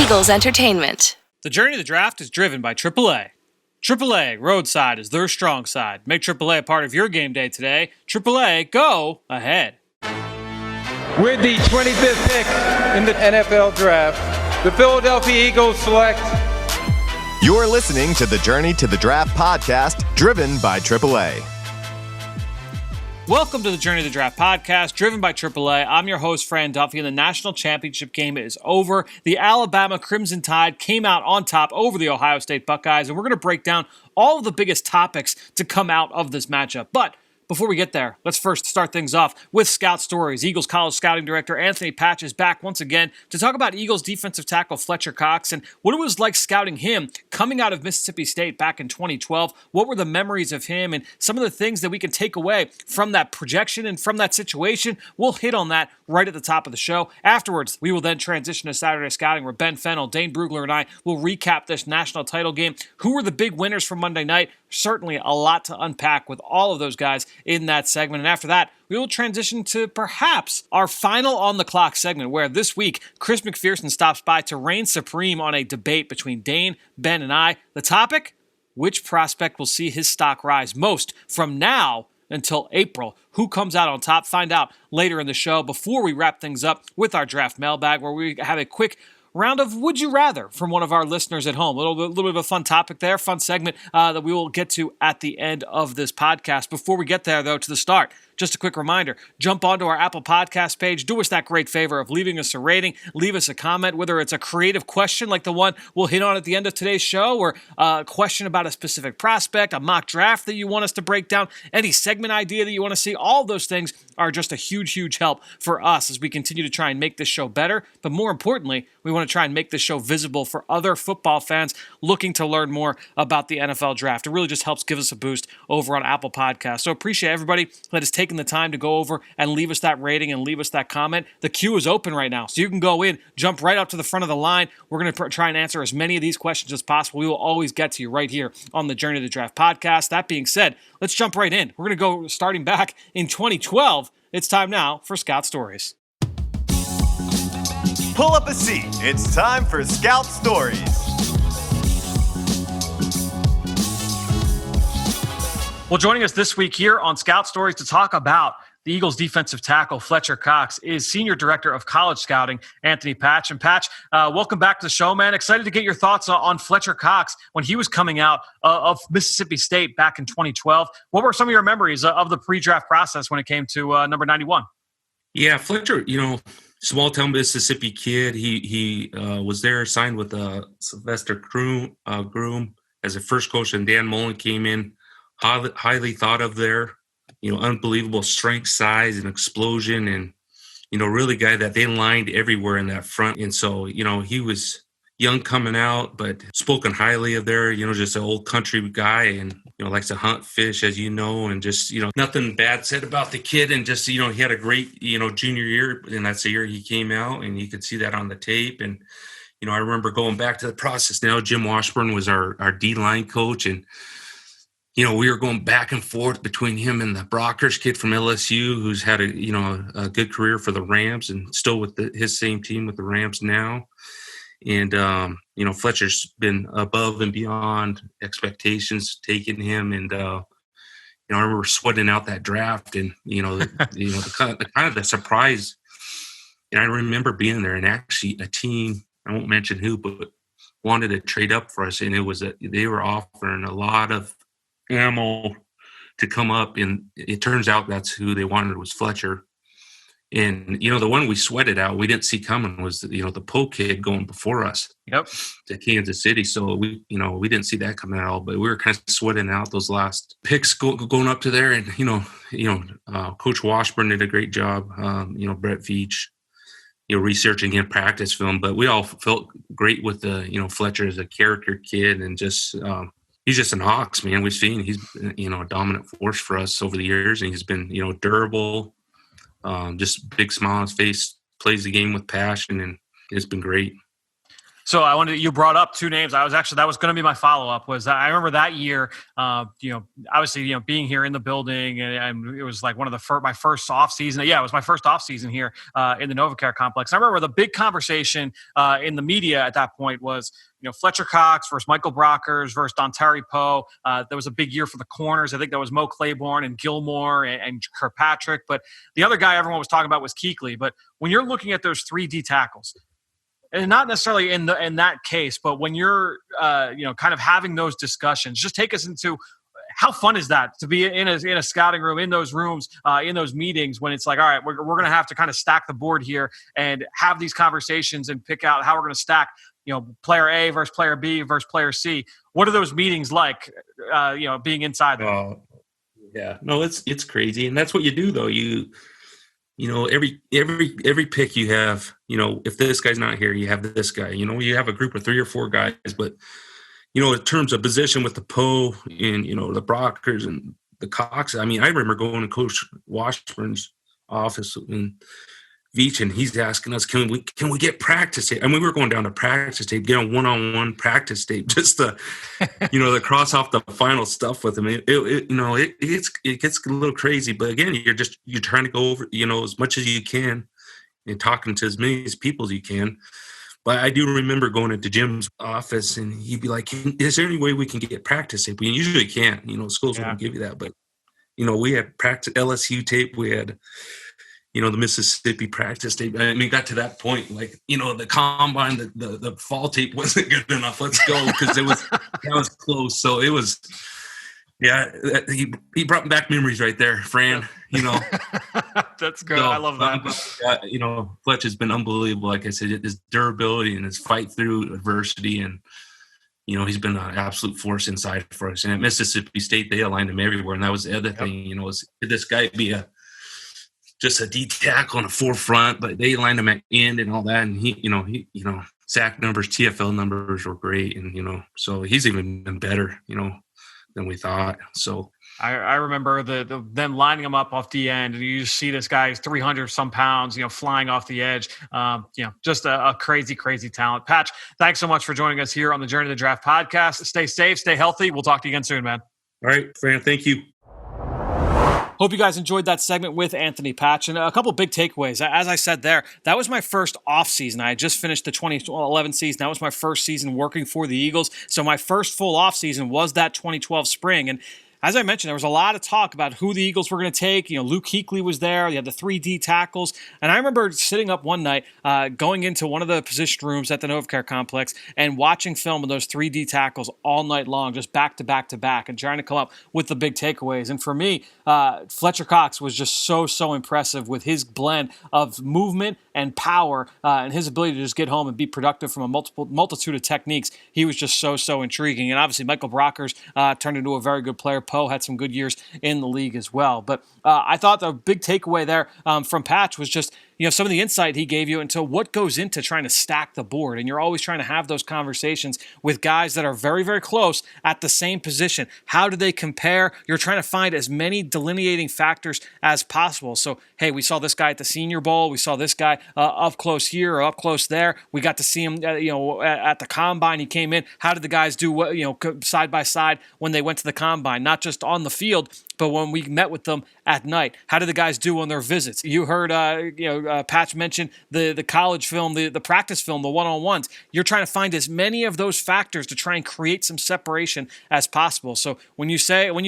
Eagles Entertainment. The journey to the draft is driven by AAA. AAA Roadside is their strong side. Make AAA a part of your game day today. AAA, go ahead. With the 25th pick in the NFL Draft, the Philadelphia Eagles select. You're listening to the Journey to the Draft podcast, driven by AAA. Welcome to the Journey to the Draft podcast, driven by AAA. I'm your host, Fran Duffy, and the national championship game is over. The Alabama Crimson Tide came out on top over the Ohio State Buckeyes, and we're going to break down all of the biggest topics to come out of this matchup. But before we get there, let's first start things off with Scout Stories. Eagles college scouting director Anthony Patch is back once again to talk about Eagles defensive tackle Fletcher Cox and what it was like scouting him coming out of Mississippi State back in 2012. What were the memories of him and some of the things that we can take away from that projection and from that situation? We'll hit on that right at the top of the show. Afterwards, we will then transition to Saturday Scouting where Ben Fennell, Dane Brugler, and I will recap this national title game. Who were the big winners from Monday night? Certainly a lot to unpack with all of those guys in that segment. And after that, we will transition to perhaps our final on the clock segment where this week, Chris McPherson stops by to reign supreme on a debate between Dane, Ben, and I. The topic? Which prospect will see his stock rise most from now until April? Who comes out on top? Find out later in the show before we wrap things up with our draft mailbag where we have a quick round of Would You Rather from one of our listeners at home. A little bit of a fun topic there, fun segment that we will get to at the end of this podcast. Before we get there, though, to the start, just a quick reminder, jump onto our Apple Podcast page. Do us that great favor of leaving us a rating. Leave us a comment, whether it's a creative question like the one we'll hit on at the end of today's show or a question about a specific prospect, a mock draft that you want us to break down, any segment idea that you want to see. All those things are just a huge, huge help for us as we continue to try and make this show better. But more importantly, we want to try and make this show visible for other football fans looking to learn more about the NFL draft. It really just helps give us a boost over on Apple Podcasts. So appreciate everybody that has taken the time to go over and leave us that rating and leave us that comment. The queue is open right now, so you can go in, jump right up to the front of the line. We're going to try and answer as many of these questions as possible. We will always get to you right here on the Journey to the Draft podcast. That being said, let's jump right in. We're going to go starting back in 2012. It's time now for Scout Stories. Pull up a seat. It's time for Scout Stories. Well, joining us this week here on Scout Stories to talk about the Eagles defensive tackle Fletcher Cox is Senior Director of College Scouting, Anthony Patch. And Patch, welcome back to the show, man. Excited to get your thoughts on Fletcher Cox when he was coming out of Mississippi State back in 2012. What were some of your memories of the pre-draft process when it came to number 91? Yeah, Fletcher, small-town Mississippi kid. He was there, signed with Sylvester Groom as a first coach, and Dan Mullen came in, highly thought of there. Unbelievable strength, size, and explosion, and really guy that they lined everywhere in that front. And so he was young coming out, but spoken highly of there. Just an old country guy, and likes to hunt, fish, as and just nothing bad said about the kid. And just he had a great junior year, and that's the year he came out, and you could see that on the tape. And I remember going back to the process. Now Jim Washburn was our D-line coach, and we were going back and forth between him and the Brugler kid from LSU, who's had a good career for the Rams and still with his same team with the Rams now. And, Fletcher's been above and beyond expectations taking him. And, I remember sweating out that draft and, the kind of the surprise. And I remember being there and actually a team, I won't mention who, but wanted to trade up for us. And it was they were offering a lot of ammo to come up, and it turns out that's who they wanted was Fletcher. And the one we sweated out, we didn't see coming was the Poe kid going before us. Yep. To Kansas City. So we didn't see that coming at all, but we were kind of sweating out those last picks going up to there. And Coach Washburn did a great job. Brett Veach, researching him practice film, but we all felt great with the Fletcher as a character kid, and just he's just an Hawks, man. We've seen he's a dominant force for us over the years, and he's been durable, just big smile on his face, plays the game with passion, and it's been great. So you brought up two names. That was going to be my follow-up. I remember that year, obviously, being here in the building, and it was like one of my first off season. Yeah, it was my first off season here in the NovaCare complex. I remember the big conversation in the media at that point was, Fletcher Cox versus Michael Brugler versus Dontari Poe. There was a big year for the corners. I think that was Mo Claiborne and Gilmore and Kirkpatrick. But the other guy everyone was talking about was Kuechly. But when you're looking at those 3 D tackles, and not necessarily in that case, but when you're kind of having those discussions, just take us into how fun is that to be in a scouting room, in those rooms, in those meetings when it's like, all right, we're going to have to kind of stack the board here and have these conversations and pick out how we're going to stack, player A versus player B versus player C. What are those meetings like, being inside there? Yeah, no, it's crazy. And that's what you do though. Every pick you have, if this guy's not here, you have this guy, you have a group of 3 or 4 guys, but in terms of position with the Poe and, the Brockers and the Cox, I remember going to Coach Washburn's office in Veach, and he's asking us, can we get practice tape? We were going down to practice tape, get a one-on-one practice tape just to, to cross off the final stuff with him. It gets a little crazy, but again, you're trying to go over, as much as you can and talking to as many people as you can. But I do remember going into Jim's office, and he'd be like, is there any way we can get practice tape? We usually can't, schools won't give you that. But, we had practice LSU tape. We had, the Mississippi practice tape. Got to that point, like, the combine, the fall tape wasn't good enough. Let's go, because that was close. So it was, he brought back memories right there, Fran. That's good. I love that. Fletch has been unbelievable. Like I said, his durability and his fight through adversity, and he's been an absolute force inside for us. And at Mississippi State, they aligned him everywhere, and that was the other thing. Could this guy be just a D tackle on the forefront? But they aligned him at end and all that, and he sack numbers, TFL numbers were great, and so he's even been better, than we thought. So. I remember them lining him up off the end, and you just see this guy's 300 some pounds, flying off the edge. Just a crazy, crazy talent. Patch, thanks so much for joining us here on the Journey to the Draft podcast. Stay safe, stay healthy. We'll talk to you again soon, man. All right, Fran, thank you. Hope you guys enjoyed that segment with Anthony Patch. And a couple big takeaways. As I said there, that was my first off season. I had just finished the 2011 season. That was my first season working for the Eagles. So my first full off season was that 2012 spring. And as I mentioned, there was a lot of talk about who the Eagles were going to take. Luke Kuechly was there. You had the 3D tackles. And I remember sitting up one night, going into one of the position rooms at the NovaCare complex and watching film of those 3D tackles all night long, just back to back to back, and trying to come up with the big takeaways. And for me, Fletcher Cox was just so impressive with his blend of movement and power, and his ability to just get home and be productive from a multitude of techniques. He was just so intriguing. And obviously, Michael Brugler turned into a very good player. Poe had some good years in the league as well. But I thought the big takeaway there from Patch was just some of the insight he gave you into what goes into trying to stack the board. And you're always trying to have those conversations with guys that are very, very close at the same position. How do they compare? You're trying to find as many delineating factors as possible. So, hey, we saw this guy at the Senior Bowl. We saw this guy up close here or up close there. We got to see him, at the Combine. He came in. How did the guys do, side by side when they went to the Combine? Not just on the field, but when we met with them at night. How did the guys do on their visits? You heard, Patch mention the college film, the practice film, the one-on-ones. You're trying to find as many of those factors to try and create some separation as possible. So when you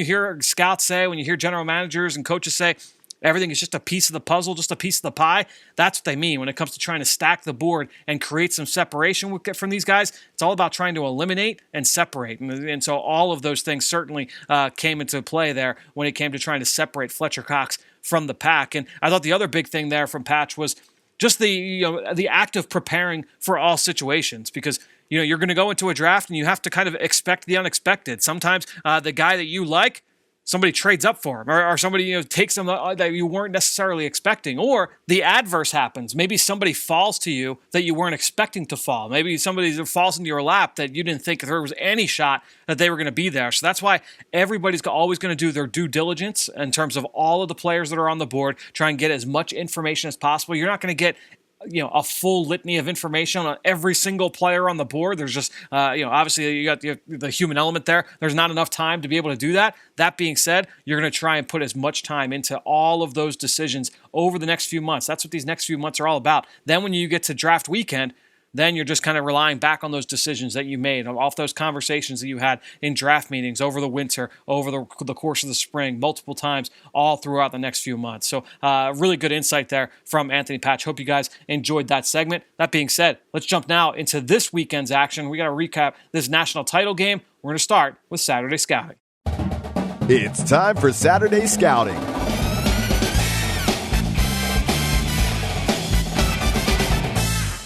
hear scouts say, when you hear general managers and coaches say, everything is just a piece of the puzzle, just a piece of the pie, that's what they mean when it comes to trying to stack the board and create some separation from these guys. It's all about trying to eliminate and separate. And so all of those things certainly came into play there when it came to trying to separate Fletcher Cox from the pack. And I thought the other big thing there from Patch was just the act of preparing for all situations, because you're going to go into a draft and you have to kind of expect the unexpected. Sometimes the guy that you like, somebody trades up for him, or somebody takes them that you weren't necessarily expecting, or the adverse happens. Maybe somebody falls to you that you weren't expecting to fall. Maybe somebody falls into your lap that you didn't think there was any shot that they were going to be there. So that's why everybody's always going to do their due diligence in terms of all of the players that are on the board, try and get as much information as possible. You're not going to get a full litany of information on every single player on the board. There's just, obviously you got the human element there. There's not enough time to be able to do that. That being said, you're going to try and put as much time into all of those decisions over the next few months. That's what these next few months are all about. Then when you get to draft weekend, then you're just kind of relying back on those decisions that you made, off those conversations that you had in draft meetings over the winter, over the course of the spring, multiple times, all throughout the next few months. So really good insight there from Anthony Patch. Hope you guys enjoyed that segment. That being said, let's jump now into this weekend's action. We got to recap this national title game. We're going to start with Saturday Scouting. It's time for Saturday Scouting.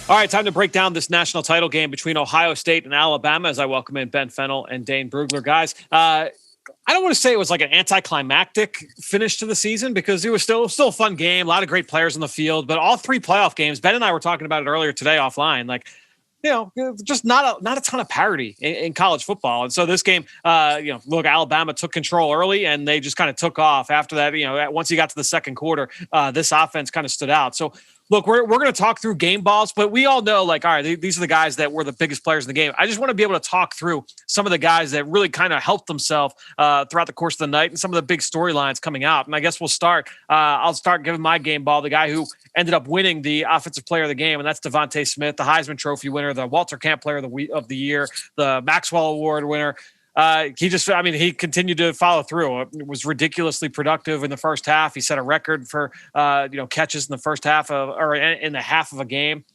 All right, time to break down this national title game between Ohio State and Alabama as I welcome in Ben Fennell and Dane Brugler. Guys, I don't want to say it was like an anticlimactic finish to the season because it was still a fun game, a lot of great players on the field, but all three playoff games, Ben and I were talking about it earlier today offline, just not a ton of parity in college football. And so this game, look, Alabama took control early and they just kind of took off after that. Once you got to the second quarter, this offense kind of stood out. So look, we're going to talk through game balls, but we all know, all right, these are the guys that were the biggest players in the game. I just want to be able to talk through some of the guys that really kind of helped themselves throughout the course of the night and some of the big storylines coming out. And I guess we'll start. I'll start giving my game ball, the guy who ended up winning the offensive player of the game, and that's Devontae Smith, the Heisman Trophy winner, the Walter Camp Player of the Year, the Maxwell Award winner. He continued to follow through. It was ridiculously productive in the first half. He set a record for, catches in the first half in the half of a game.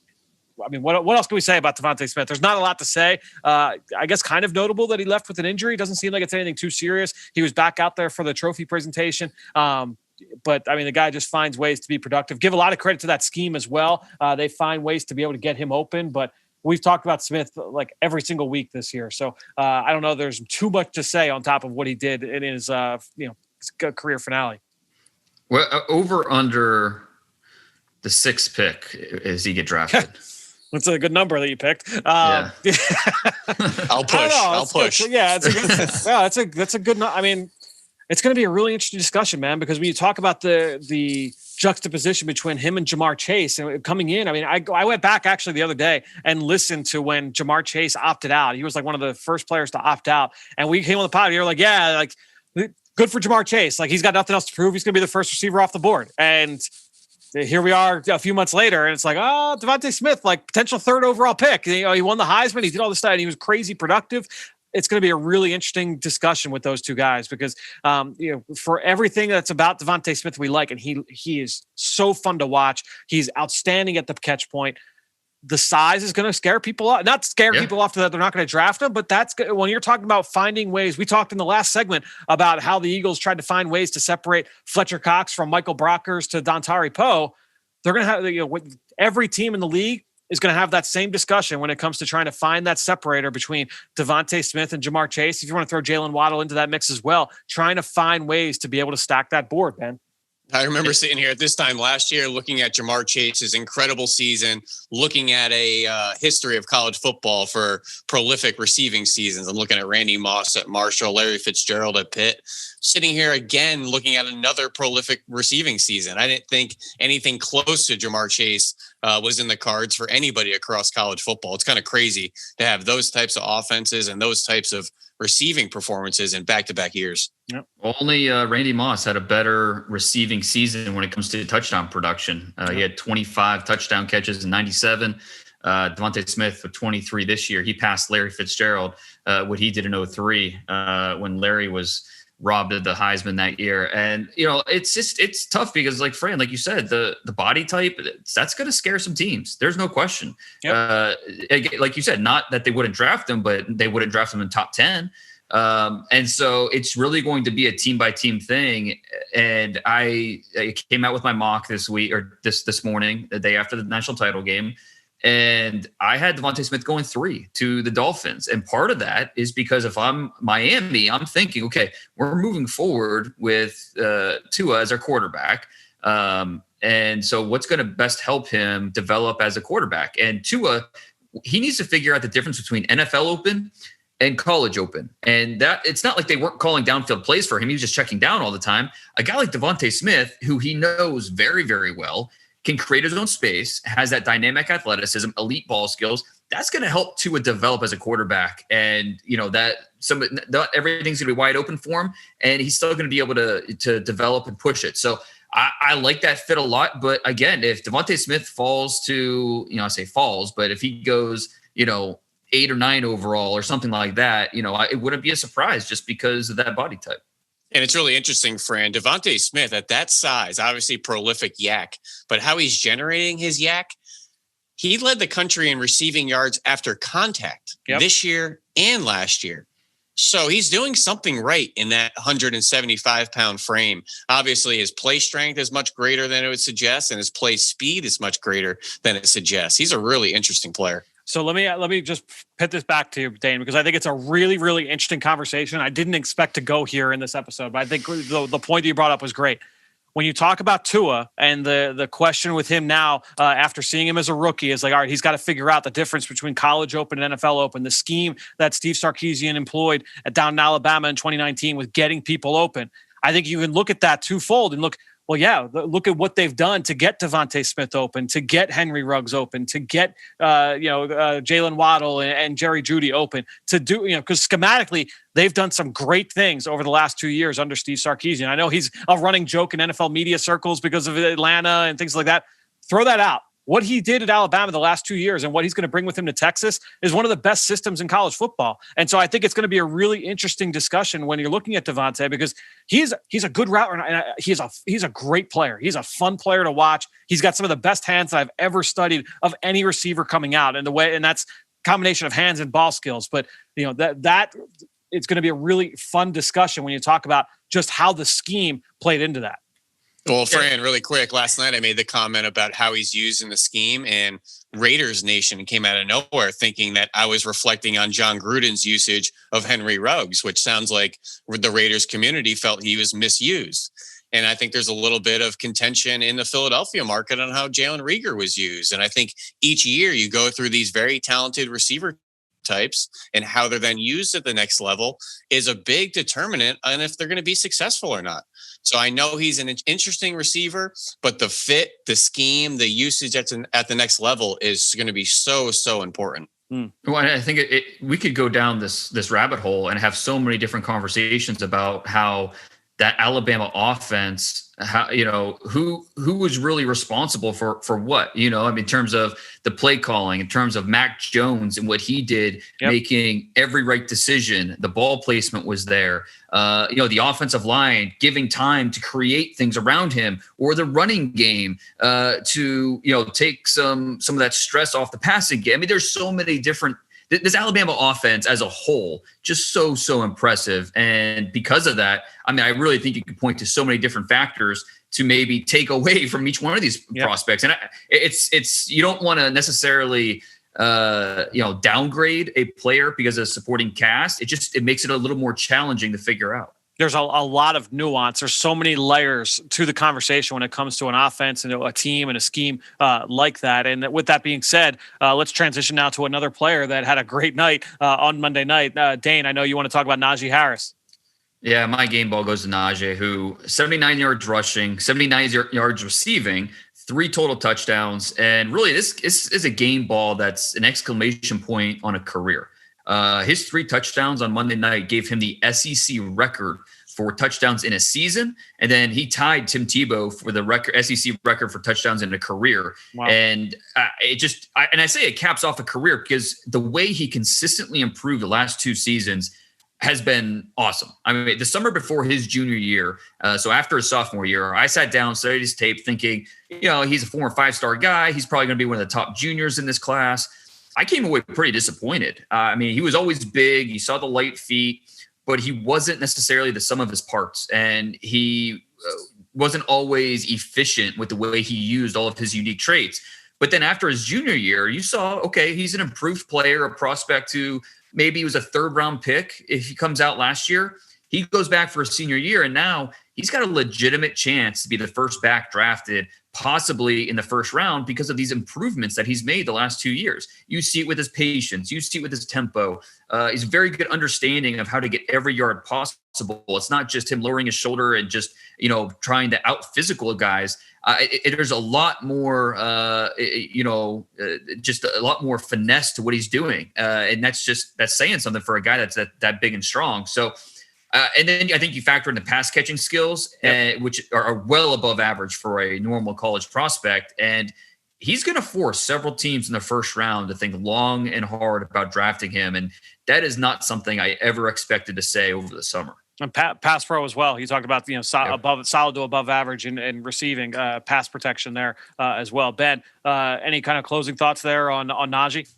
I mean, what else can we say about Devontae Smith? There's not a lot to say. I guess kind of notable that he left with an injury. Doesn't seem like it's anything too serious. He was back out there for the trophy presentation. But the guy just finds ways to be productive. Give a lot of credit to that scheme as well. They find ways to be able to get him open, but we've talked about Smith like every single week this year. So I don't know. There's too much to say on top of what he did in his career finale. Well, over under the 6th pick as he get drafted. That's a good number that you picked. Yeah. I'll push. Good, yeah, that's a good. It's going to be a really interesting discussion, man, because when you talk about the juxtaposition between him and Jamar Chase and coming in, I went back actually the other day and listened to when Jamar Chase opted out. He was like one of the first players to opt out. And we came on the pod. We were like, good for Jamar Chase. Like, he's got nothing else to prove. He's going to be the first receiver off the board. And here we are a few months later, and it's like, Devontae Smith, like potential 3rd overall pick. He won the Heisman. He did all this stuff, and he was crazy productive. It's going to be a really interesting discussion with those two guys because, for everything that's about Devontae Smith, we like, and he is so fun to watch. He's outstanding at the catch point. The size is going to scare people off, not scare people off that they're not going to draft him, but that's good. When you're talking about finding ways. We talked in the last segment about how the Eagles tried to find ways to separate Fletcher Cox from Michael Brockers to Dontari Poe. They're going to have, every team in the league is going to have that same discussion when it comes to trying to find that separator between Devontae Smith and Jamar Chase. If you want to throw Jalen Waddle into that mix as well, trying to find ways to be able to stack that board, man. I remember sitting here at this time last year looking at Jamar Chase's incredible season, looking at a history of college football for prolific receiving seasons. I'm looking at Randy Moss at Marshall, Larry Fitzgerald at Pitt. Sitting here again looking at another prolific receiving season. I didn't think anything close to Jamar Chase was in the cards for anybody across college football. It's kind of crazy to have those types of offenses and those types of receiving performances in back-to-back years. Yep. Only Randy Moss had a better receiving season when it comes to touchdown production. He had 25 touchdown catches in 97. Devontae Smith with 23 this year. He passed Larry Fitzgerald, what he did in 03 when Larry was robbed of the Heisman that year. And, it's tough because, like Fran, like you said, the body type, that's going to scare some teams. There's no question. Yep. Like you said, not that they wouldn't draft him, but they wouldn't draft him in top 10. And so it's really going to be a team by team thing. And I came out with my mock this week or this morning, the day after the national title game. And I had Devontae Smith going 3 to the Dolphins. And part of that is because if I'm Miami, I'm thinking, okay, we're moving forward with Tua as our quarterback. And so what's going to best help him develop as a quarterback? And Tua, he needs to figure out the difference between NFL open and college open. And that it's not like they weren't calling downfield plays for him. He was just checking down all the time. A guy like Devontae Smith, who he knows very, very well, can create his own space, has that dynamic athleticism, elite ball skills, that's going to help Tua develop as a quarterback. And, that not everything's going to be wide open for him, and he's still going to be able to develop and push it. So I like that fit a lot. But again, if Devontae Smith falls to, I say falls, but if he goes, 8 or 9 overall or something like that, it wouldn't be a surprise just because of that body type. And it's really interesting, Fran. Devontae Smith at that size, obviously prolific yak, but how he's generating his yak, he led the country in receiving yards after contact this year and last year. So he's doing something right in that 175-pound frame. Obviously, his play strength is much greater than it would suggest, and his play speed is much greater than it suggests. He's a really interesting player. So let me just put this back to you, Dane, because I think it's a really, really interesting conversation. I didn't expect to go here in this episode, but I think the point that you brought up was great. When you talk about Tua and the question with him now, after seeing him as a rookie, is like, all right, he's got to figure out the difference between college open and NFL open, the scheme that Steve Sarkisian employed down in Alabama in 2019 with getting people open. I think you can look at that twofold and look at what they've done to get Devontae Smith open, to get Henry Ruggs open, to get Jalen Waddle and Jerry Jeudy open, to do, because schematically they've done some great things over the last 2 years under Steve Sarkisian. I know he's a running joke in NFL media circles because of Atlanta and things like that. Throw that out. What he did at Alabama the last 2 years and what he's going to bring with him to Texas is one of the best systems in college football. And so I think it's going to be a really interesting discussion when you're looking at Devontae, because he's a good route runner and he's a great player. He's a fun player to watch. He's got some of the best hands that I've ever studied of any receiver coming out, and that's a combination of hands and ball skills. But that it's going to be a really fun discussion when you talk about just how the scheme played into that. Well, Fran, really quick, last night I made the comment about how he's used in the scheme, and Raiders Nation came out of nowhere thinking that I was reflecting on John Gruden's usage of Henry Ruggs, which sounds like the Raiders community felt he was misused. And I think there's a little bit of contention in the Philadelphia market on how Jalen Reagor was used. And I think each year you go through these very talented receiver types, and how they're then used at the next level is a big determinant on if they're going to be successful or not. So I know he's an interesting receiver, but the fit, the scheme, the usage at the next level is going to be so, so important. Well, I think we could go down this rabbit hole and have so many different conversations about how that Alabama offense, who was really responsible for what, in terms of the play calling, in terms of Mac Jones and what he did, making every right decision. The ball placement was there. The offensive line giving time to create things around him, or the running game to take some of that stress off the passing game. I mean, there's so many different. This Alabama offense as a whole, just so impressive. And because of that, I mean, I really think you could point to so many different factors to maybe take away from each one of these prospects. And it's you don't want to necessarily downgrade a player because of supporting cast. It makes it a little more challenging to figure out. There's a lot of nuance. There's so many layers to the conversation when it comes to an offense and a team and a scheme like that. And with that being said, let's transition now to another player that had a great night on Monday night. Dane, I know you want to talk about Najee Harris. Yeah, my game ball goes to Najee, who 79 yards rushing, 79 yards receiving, 3 total touchdowns. And really, this is a game ball that's an exclamation point on a career. His 3 touchdowns on Monday night gave him the SEC record for touchdowns in a season. And then he tied Tim Tebow for the SEC record for touchdowns in a career. Wow. And I say it caps off a career because the way he consistently improved the last 2 seasons has been awesome. I mean, the summer before his junior year, so after his sophomore year, I sat down, studied his tape thinking, he's a former 5-star guy. He's probably going to be one of the top juniors in this class. I came away pretty disappointed. I mean, he was always big. You saw the light feet, but he wasn't necessarily the sum of his parts. And he wasn't always efficient with the way he used all of his unique traits. But then after his junior year, you saw, okay, he's an improved player, a prospect who maybe he was a 3rd-round pick. If he comes out last year, he goes back for his senior year, and now he's got a legitimate chance to be the first back drafted, possibly in the first round because of these improvements that he's made the last 2 years. You see it with his patience. You see it with his tempo. He's a very good understanding of how to get every yard possible. It's not just him lowering his shoulder and just, trying to out physical guys. There's a lot more, just a lot more finesse to what he's doing. And that's saying something for a guy that's that big and strong. So, and then I think you factor in the pass catching skills, which are well above average for a normal college prospect. And he's going to force several teams in the first round to think long and hard about drafting him. And that is not something I ever expected to say over the summer. And pass pro as well. He talked about solid to above average in receiving pass protection there as well. Ben, any kind of closing thoughts there on Najee?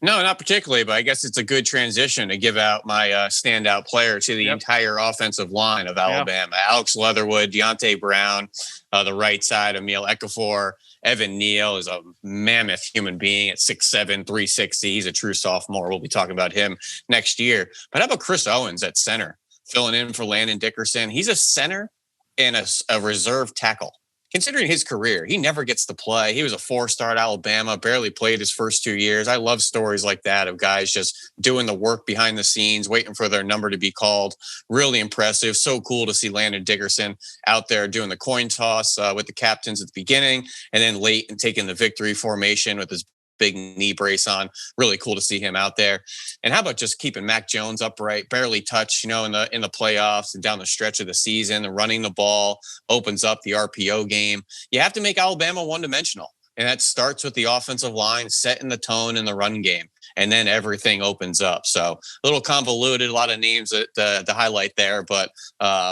No, not particularly, but I guess it's a good transition to give out my standout player to the entire offensive line of Alabama. Alex Leatherwood, Deontay Brown, the right side, Emil Ekafor. Evan Neal is a mammoth human being at 6'7", 360. He's a true sophomore. We'll be talking about him next year. But how about Chris Owens at center, filling in for Landon Dickerson? He's a center and a reserve tackle. Considering his career, he never gets to play. He was a 4-star at Alabama, barely played his first 2 years. I love stories like that of guys just doing the work behind the scenes, waiting for their number to be called. Really impressive. So cool to see Landon Dickerson out there doing the coin toss with the captains at the beginning and then late and taking the victory formation with his big knee brace on. Really cool to see him out there. And how about just keeping Mac Jones upright, barely touched, in the playoffs and down the stretch of the season, and running the ball opens up the RPO game. You have to make Alabama one-dimensional. And that starts with the offensive line, setting the tone in the run game. And then everything opens up. So a little convoluted, a lot of names to highlight there, but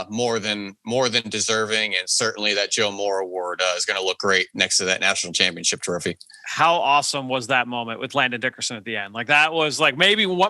more than deserving. And certainly that Joe Moore Award is going to look great next to that national championship trophy. How awesome was that moment with Landon Dickerson at the end? Like that was like maybe one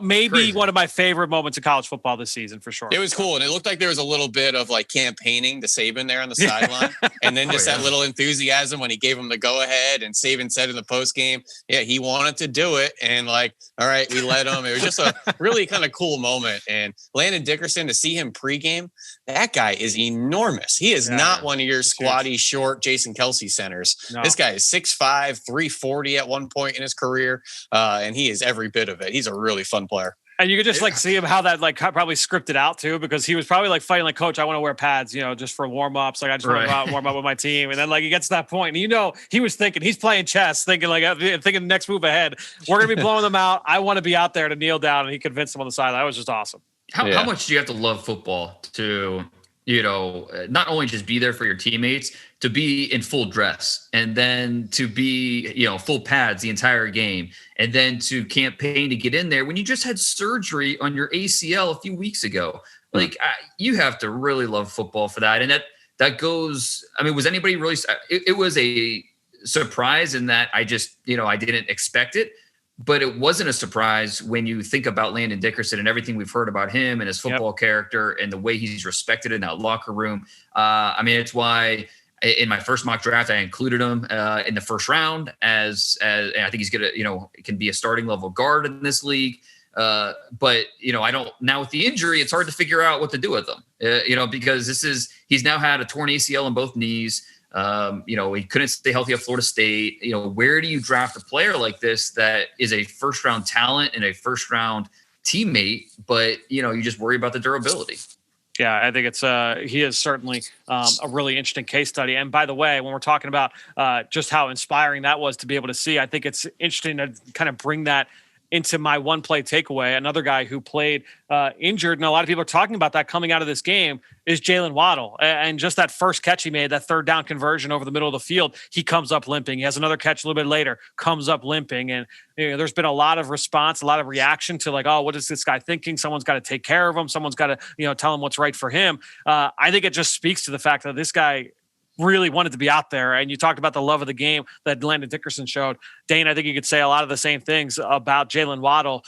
of my favorite moments of college football this season for sure. It was cool. And it looked like there was a little bit of like campaigning to Saban there on the sideline. And then just that little enthusiasm when he gave him the go ahead, and Saban said in the post game, he wanted to do it. And like, all right, we let him. It was just a really kind of cool moment. And Landon Dickerson, to see him pregame, that guy is enormous. He is not one of your squatty, short Jason Kelsey centers. No. This guy is 6'5", 340 at one point in his career. And he is every bit of it. He's a really fun player. And you could just like see him how that like probably scripted out too, because he was probably like fighting like, coach, I want to wear pads, just for warm ups. Like I just want to go out and warm up with my team. And then like he gets to that point and he was thinking, he's playing chess, thinking the next move ahead. We're going to be blowing them out. I want to be out there to kneel down. And he convinced him on the sideline. That was just awesome. How much do you have to love football to, not only just be there for your teammates, to be in full dress, and then to be, full pads the entire game, and then to campaign to get in there when you just had surgery on your ACL a few weeks ago. Like you have to really love football for that. And that goes, was anybody really, it was a surprise in that I just, I didn't expect it. But it wasn't a surprise when you think about Landon Dickerson and everything we've heard about him and his football character and the way he's respected in that locker room. It's why in my first mock draft, I included him in the first round as and I think he's going to, can be a starting level guard in this league. But, I don't, now with the injury, it's hard to figure out what to do with him, because he's now had a torn ACL on both knees. He couldn't stay healthy at Florida State. Where do you draft a player like this that is a first round talent and a first round teammate, but you just worry about the durability? Yeah, I think he is certainly a really interesting case study. And by the way, when we're talking about just how inspiring that was to be able to see, I think it's interesting to kind of bring that into my one play takeaway. Another guy who played injured, and a lot of people are talking about that coming out of this game, is Jalen Waddle. And just that first catch he made, that third down conversion over the middle of the field, he comes up limping. He has another catch a little bit later, comes up limping. And there's been a lot of response, a lot of reaction to like, oh, what is this guy thinking? Someone's got to take care of him. Someone's got to, tell him what's right for him. I think it just speaks to the fact that this guy really wanted to be out there. And you talked about the love of the game that Landon Dickerson showed. Dane, I think you could say a lot of the same things about Jalen Waddle.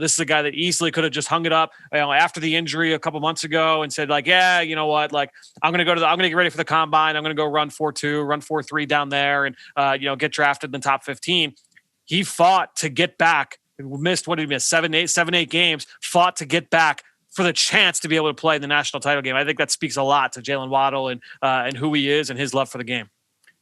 This is a guy that easily could have just hung it up, after the injury a couple months ago and said like, yeah, you know what? Like I'm going to get ready for the combine. I'm going to go run 4.2, run 4.3 down there and, get drafted in the top 15. He fought to get back. Missed, what did he miss? 7-8 games, fought to get back for the chance to be able to play in the national title game. I think that speaks a lot to Jalen Waddle and who he is and his love for the game.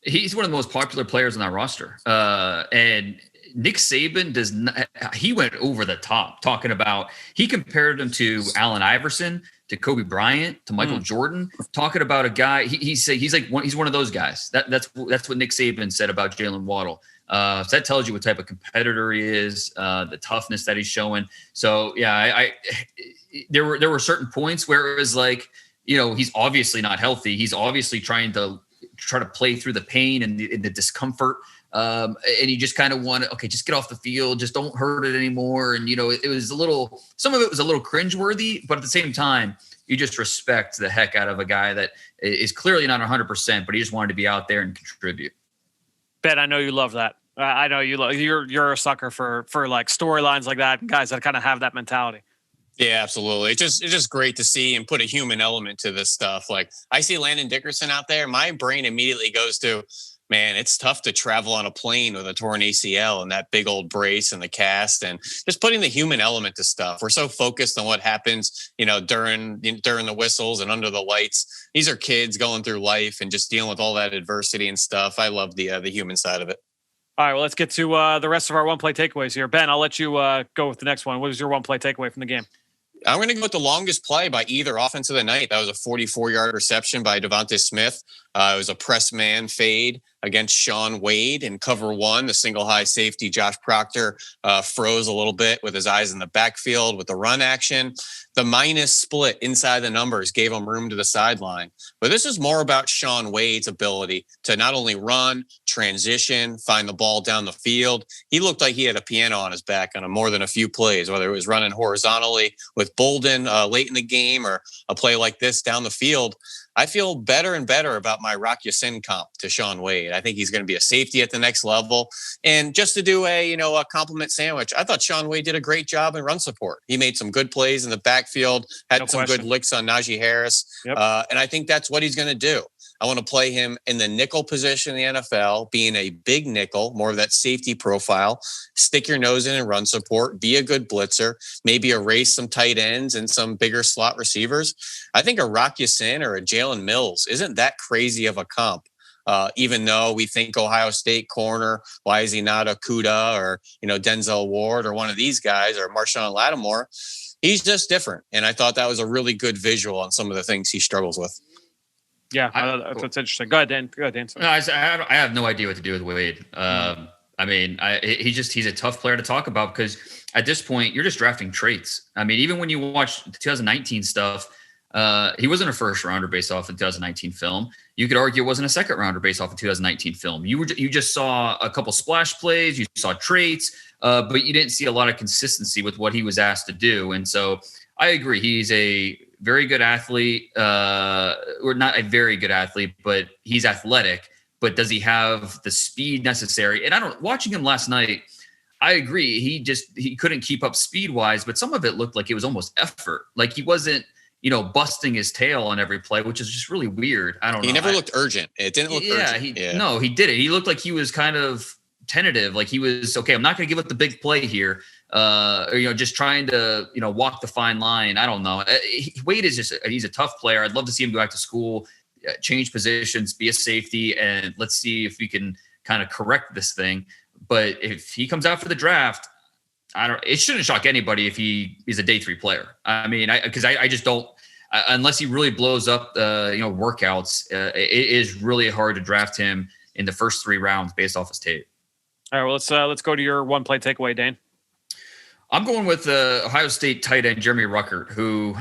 He's one of the most popular players on that roster. And Nick Saban does not, he went over the top talking about, he compared him to Allen Iverson, to Kobe Bryant, to Michael Jordan, talking about a guy. He's one of those guys. That's what Nick Saban said about Jalen Waddle. So that tells you what type of competitor he is, the toughness that he's showing. So yeah, there were certain points where it was like, he's obviously not healthy. He's obviously trying to play through the pain and the discomfort. And you just kind of want to, just get off the field, just don't hurt it anymore. And, it was some of it was a little cringeworthy, but at the same time, you just respect the heck out of a guy that is clearly not 100%, but he just wanted to be out there and contribute. Ben, I know you love that. I know you're a sucker for like storylines like that, guys that kind of have that mentality. Yeah, absolutely. It's just great to see and put a human element to this stuff. Like I see Landon Dickerson out there, my brain immediately goes to, man, it's tough to travel on a plane with a torn ACL and that big old brace and the cast, and just putting the human element to stuff. We're so focused on what happens, during the whistles and under the lights. These are kids going through life and just dealing with all that adversity and stuff. I love the human side of it. All right, well, let's get to the rest of our one-play takeaways here. Ben, I'll let you go with the next one. What was your one-play takeaway from the game? I'm going to go with the longest play by either offense of the night. That was a 44-yard reception by Devontae Smith. It was a press man fade against Sean Wade in cover one. The single high safety, Josh Proctor, froze a little bit with his eyes in the backfield with the run action. The minus split inside the numbers gave him room to the sideline. But this is more about Sean Wade's ability to not only run, transition, find the ball down the field. He looked like he had a piano on his back on more than a few plays, whether it was running horizontally with Bolden late in the game or a play like this down the field. I feel better and better about my Rock Ya-Sin comp to Sean Wade. I think he's going to be a safety at the next level. And just to do a compliment sandwich, I thought Sean Wade did a great job in run support. He made some good plays in the backfield, had some good licks on Najee Harris. Yep. And I think that's what he's going to do. I want to play him in the nickel position in the NFL, being a big nickel, more of that safety profile. Stick your nose in and run support. Be a good blitzer. Maybe erase some tight ends and some bigger slot receivers. I think a Rock Ya-Sin or a Jalen Mills isn't that crazy of a comp. Even though we think Ohio State corner, why is he not a Kuda or Denzel Ward or one of these guys or Marshawn Lattimore? He's just different, and I thought that was a really good visual on some of the things he struggles with. Yeah, that's interesting. Go ahead, Dan. No, I have no idea what to do with Wade. He's a tough player to talk about because at this point you're just drafting traits. I mean, even when you watch the 2019 stuff, he wasn't a first rounder based off the 2019 film. You could argue it wasn't a second rounder based off the 2019 film. You just saw a couple splash plays, you saw traits, but you didn't see a lot of consistency with what he was asked to do. And so I agree. He's a very good athlete, or not a very good athlete, but he's athletic. But does he have the speed necessary? And watching him last night, I agree. He couldn't keep up speed wise, but some of it looked like it was almost effort. Like he wasn't, busting his tail on every play, which is just really weird. I don't know. He never looked urgent. It didn't look urgent. No, he didn't. He looked like he was kind of tentative. Like he was, okay, I'm not going to give up the big play here. Just trying to, walk the fine line. I don't know. Wade is he's a tough player. I'd love to see him go back to school, change positions, be a safety, and let's see if we can kind of correct this thing. But if he comes out for the draft, it shouldn't shock anybody if he is a day 3 player. I mean, because I just don't, unless he really blows up workouts, it is really hard to draft him in the first 3 rounds based off his tape. All right, well, let's go to your one play takeaway, Dane. I'm going with Ohio State tight end Jeremy Ruckert, who,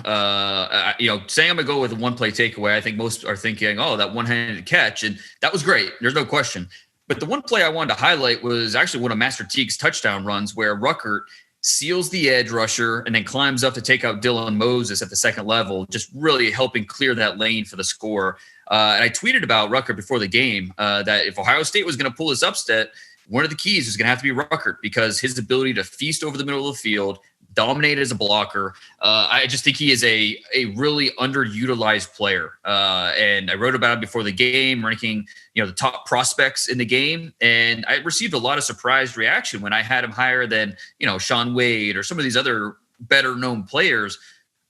saying I'm going to go with a one-play takeaway, I think most are thinking, oh, that one-handed catch, and that was great. There's no question. But the one play I wanted to highlight was actually one of Master Teague's touchdown runs where Ruckert seals the edge rusher and then climbs up to take out Dylan Moses at the second level, just really helping clear that lane for the score. And I tweeted about Ruckert before the game that if Ohio State was going to pull this upset, one of the keys was going to have to be Ruckert because his ability to feast over the middle of the field, dominate as a blocker. I just think he is a really underutilized player. And I wrote about him before the game, ranking, the top prospects in the game. And I received a lot of surprised reaction when I had him higher than, Sean Wade or some of these other better known players.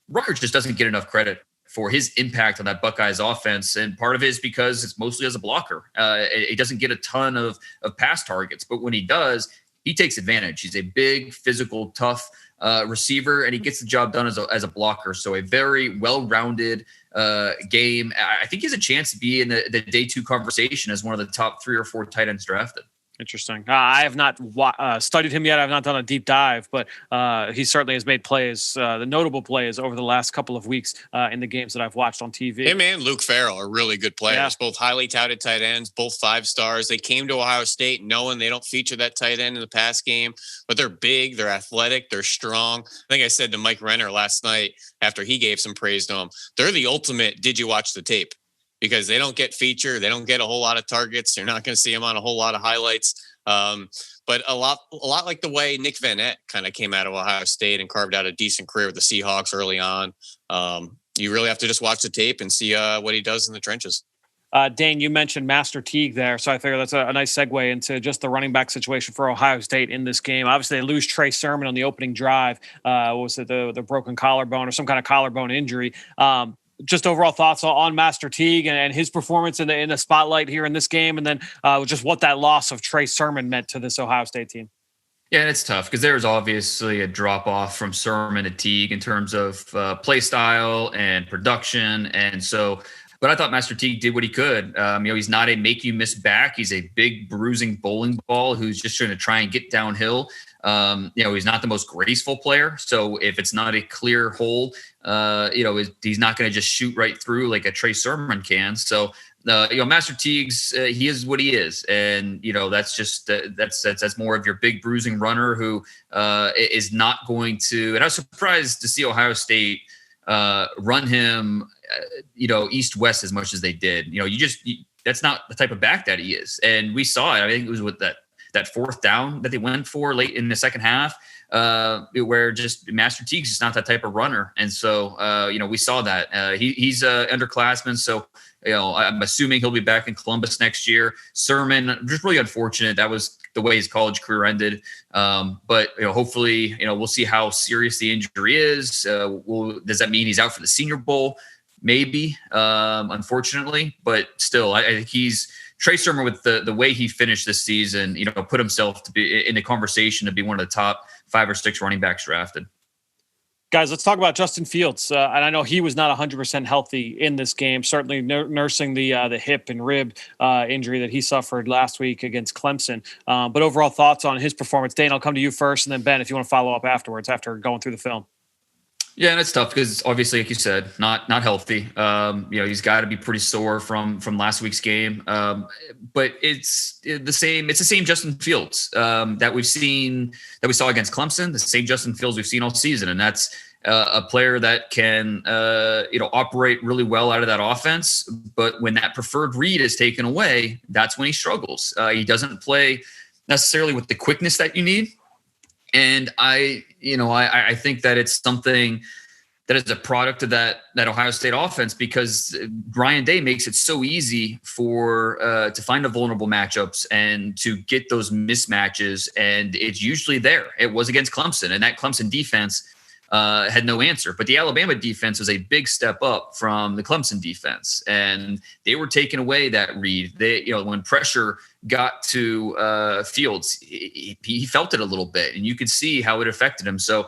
Ruckert just doesn't get enough credit. for his impact on that Buckeyes offense. And part of it is because it's mostly as a blocker. He doesn't get a ton of pass targets, but when he does, he takes advantage. He's a big, physical, tough receiver, and he gets the job done as a blocker. So a very well-rounded game. I think he has a chance to be in the day 2 conversation as one of the top 3 or 4 tight ends drafted. Interesting. I have not studied him yet. I've not done a deep dive, but he certainly has made plays, the notable plays over the last couple of weeks in the games that I've watched on TV. Him and Luke Farrell are really good players, both highly touted tight ends, both 5 stars. They came to Ohio State knowing they don't feature that tight end in the pass game, but they're big, they're athletic, they're strong. I think I said to Mike Renner last night after he gave some praise to them, they're the ultimate did you watch the tape? Because they don't get featured. They don't get a whole lot of targets. You're not going to see them on a whole lot of highlights. But a lot like the way Nick Van Ette kind of came out of Ohio State and carved out a decent career with the Seahawks early on. You really have to just watch the tape and see what he does in the trenches. Dane, you mentioned Master Teague there, so I figure that's a nice segue into just the running back situation for Ohio State in this game. Obviously, they lose Trey Sermon on the opening drive. Was it the broken collarbone or some kind of collarbone injury? Just overall thoughts on Master Teague and his performance in the spotlight here in this game, and then just what that loss of Trey Sermon meant to this Ohio State team. Yeah, and it's tough because there's obviously a drop off from Sermon to Teague in terms of play style and production, and so. But I thought Master Teague did what he could. He's not a make you miss back. He's a big bruising bowling ball who's just trying to try and get downhill. He's not the most graceful player. So if it's not a clear hole, he's not going to just shoot right through like a Trey Sermon can. So, Master Teague's, he is what he is. And, that's just, that's more of your big bruising runner who is not going to, and I was surprised to see Ohio State run him, east-west as much as they did. That's not the type of back that he is. And we saw it. I think it was with that 4th down that they went for late in the second half, where just Master Teague's just not that type of runner. And so, we saw that. He's an underclassman. So, I'm assuming he'll be back in Columbus next year. Sermon, just really unfortunate. That was the way his college career ended. But, hopefully, we'll see how serious the injury is. Does that mean he's out for the Senior Bowl? Maybe, unfortunately. But still, I think he's – Trey Sermon, with the way he finished this season, put himself to be in the conversation to be one of the top 5 or 6 running backs drafted. Guys, let's talk about Justin Fields. And I know he was not 100% healthy in this game, certainly nursing the hip and rib injury that he suffered last week against Clemson. But overall thoughts on his performance. Dane, I'll come to you first, and then Ben, if you want to follow up afterwards after going through the film. Yeah, and it's tough because obviously, like you said, not healthy. He's got to be pretty sore from last week's game. But it's the same Justin Fields that we saw against Clemson. The same Justin Fields we've seen all season, and that's a player that can operate really well out of that offense. But when that preferred read is taken away, that's when he struggles. He doesn't play necessarily with the quickness that you need. And I think that it's something that is a product of that Ohio State offense, because Ryan Day makes it so easy to find the vulnerable matchups and to get those mismatches. And it's usually there. It was against Clemson, and that Clemson defense had no answer. But the Alabama defense was a big step up from the Clemson defense, and they were taking away that read. When pressure got to Fields, he felt it a little bit, and you could see how it affected him. So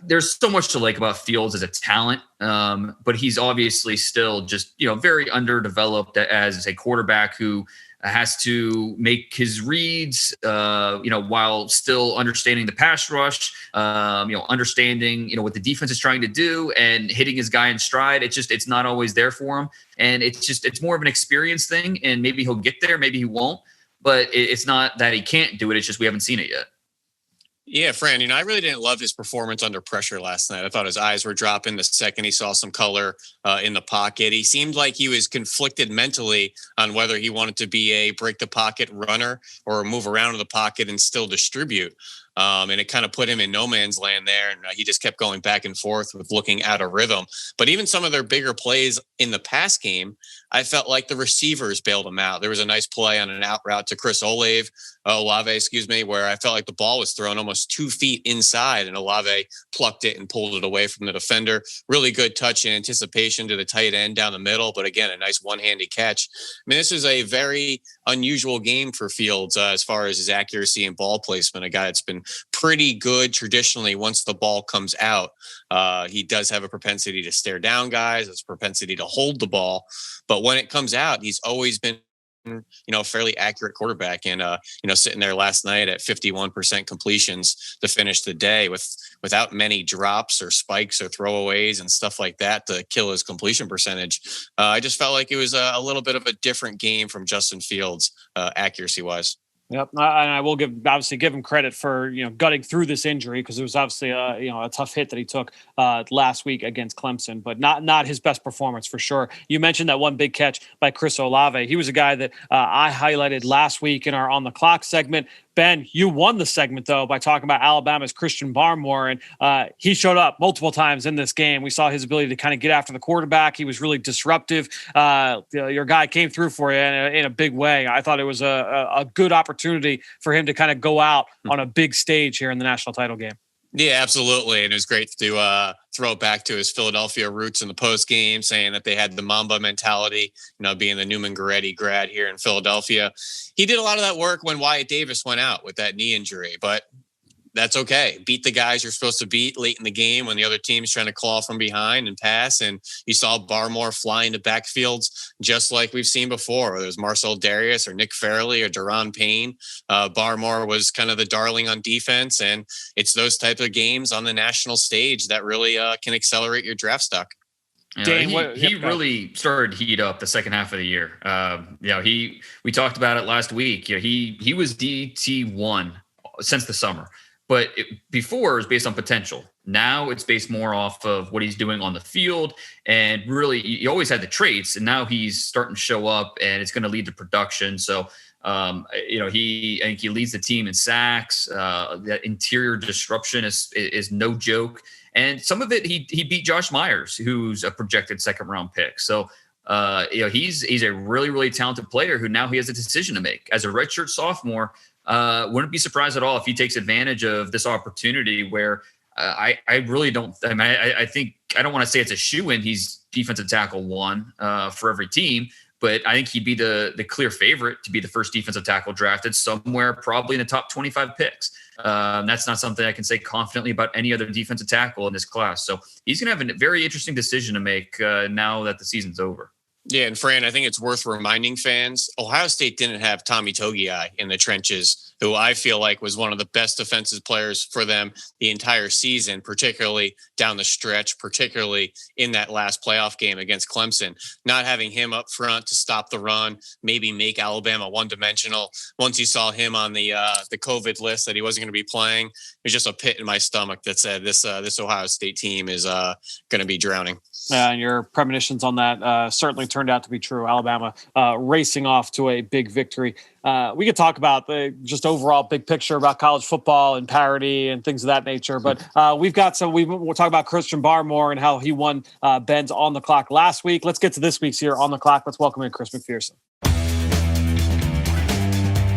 there's so much to like about Fields as a talent, but he's obviously still just very underdeveloped as a quarterback who has to make his reads, while still understanding the pass rush, understanding, what the defense is trying to do and hitting his guy in stride. It's not always there for him. And it's more of an experience thing, and maybe he'll get there, maybe he won't, but it's not that he can't do it. It's just, we haven't seen it yet. Yeah, Fran, I really didn't love his performance under pressure last night. I thought his eyes were dropping the second he saw some color in the pocket. He seemed like he was conflicted mentally on whether he wanted to be a break the pocket runner or move around in the pocket and still distribute. And it kind of put him in no man's land there. And he just kept going back and forth with looking out of rhythm. But even some of their bigger plays in the pass game, I felt like the receivers bailed him out. There was a nice play on an out route to Chris Olave, where I felt like the ball was thrown almost 2 feet inside and Olave plucked it and pulled it away from the defender. Really good touch and anticipation to the tight end down the middle. But again, a nice one-handed catch. I mean, this is a very unusual game for Fields as far as his accuracy and ball placement. A guy that's been pretty good traditionally once the ball comes out. He does have a propensity to stare down guys, a propensity to hold the ball. But when it comes out, he's always been, a fairly accurate quarterback. And, sitting there last night at 51% completions to finish the day without many drops or spikes or throwaways and stuff like that to kill his completion percentage. I just felt like it was a little bit of a different game from Justin Fields, accuracy wise. Yep, and I will give him credit for gutting through this injury, because it was obviously a tough hit that he took last week against Clemson, but not his best performance for sure. You mentioned that one big catch by Chris Olave. He was a guy that I highlighted last week in our On the Clock segment. Ben, you won the segment, though, by talking about Alabama's Christian Barmore, and he showed up multiple times in this game. We saw his ability to kind of get after the quarterback. He was really disruptive. Your guy came through for you in a big way. I thought it was a good opportunity for him to kind of go out on a big stage here in the national title game. Yeah, absolutely. And it was great to throw it back to his Philadelphia roots in the post game, saying that they had the Mamba mentality, being the Newman Goretti grad here in Philadelphia. He did a lot of that work when Wyatt Davis went out with that knee injury, but that's okay. Beat the guys you're supposed to beat late in the game when the other team's trying to claw from behind and pass. And you saw Barmore fly into backfields just like we've seen before. Whether it was Marcel Darius or Nick Fairley or Daron Payne. Barmore was kind of the darling on defense. And it's those type of games on the national stage that really can accelerate your draft stock. Dane, he really started to heat up the second half of the year. We talked about it last week. He was DT1 since the summer. But before it was based on potential. Now it's based more off of what he's doing on the field. And really, he always had the traits. And now he's starting to show up, and it's going to lead to production. So, I think he leads the team in sacks. That interior disruption is no joke. And some of it, he beat Josh Myers, who's a projected second-round pick. So, he's a really, really talented player who now he has a decision to make. As a redshirt sophomore, wouldn't be surprised at all if he takes advantage of this opportunity where I really don't. I think I don't want to say it's a shoo-in. He's defensive tackle one for every team, but I think he'd be the clear favorite to be the first defensive tackle drafted somewhere probably in the top 25 picks. That's not something I can say confidently about any other defensive tackle in this class. So he's going to have a very interesting decision to make now that the season's over. Yeah, and Fran, I think it's worth reminding fans, Ohio State didn't have Tommy Togiai in the trenches, who I feel like was one of the best defensive players for them the entire season, particularly down the stretch, particularly in that last playoff game against Clemson. Not having him up front to stop the run, maybe make Alabama one-dimensional. Once you saw him on the COVID list that he wasn't going to be playing, there's just a pit in my stomach that said this Ohio State team is going to be drowning. And your premonitions on that certainly turned out to be true. Alabama racing off to a big victory. We could talk about the just overall big picture about college football and parity and things of that nature. But we'll talk about Christian Barmore and how he won Ben's On the Clock last week. Let's get to this week's here On the Clock. Let's welcome in Chris McPherson.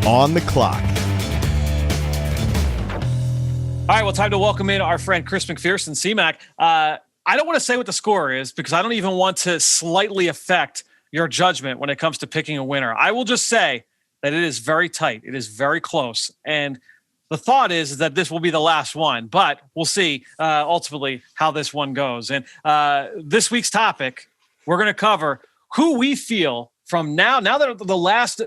On the Clock. All right, well, time to welcome in our friend Chris McPherson, C-Mac. I don't want to say what the score is because I don't even want to slightly affect your judgment when it comes to picking a winner. I will just say that it is very tight. It is very close. And the thought is that this will be the last one, but we'll see ultimately how this one goes. And this week's topic, we're going to cover who we feel from now that the last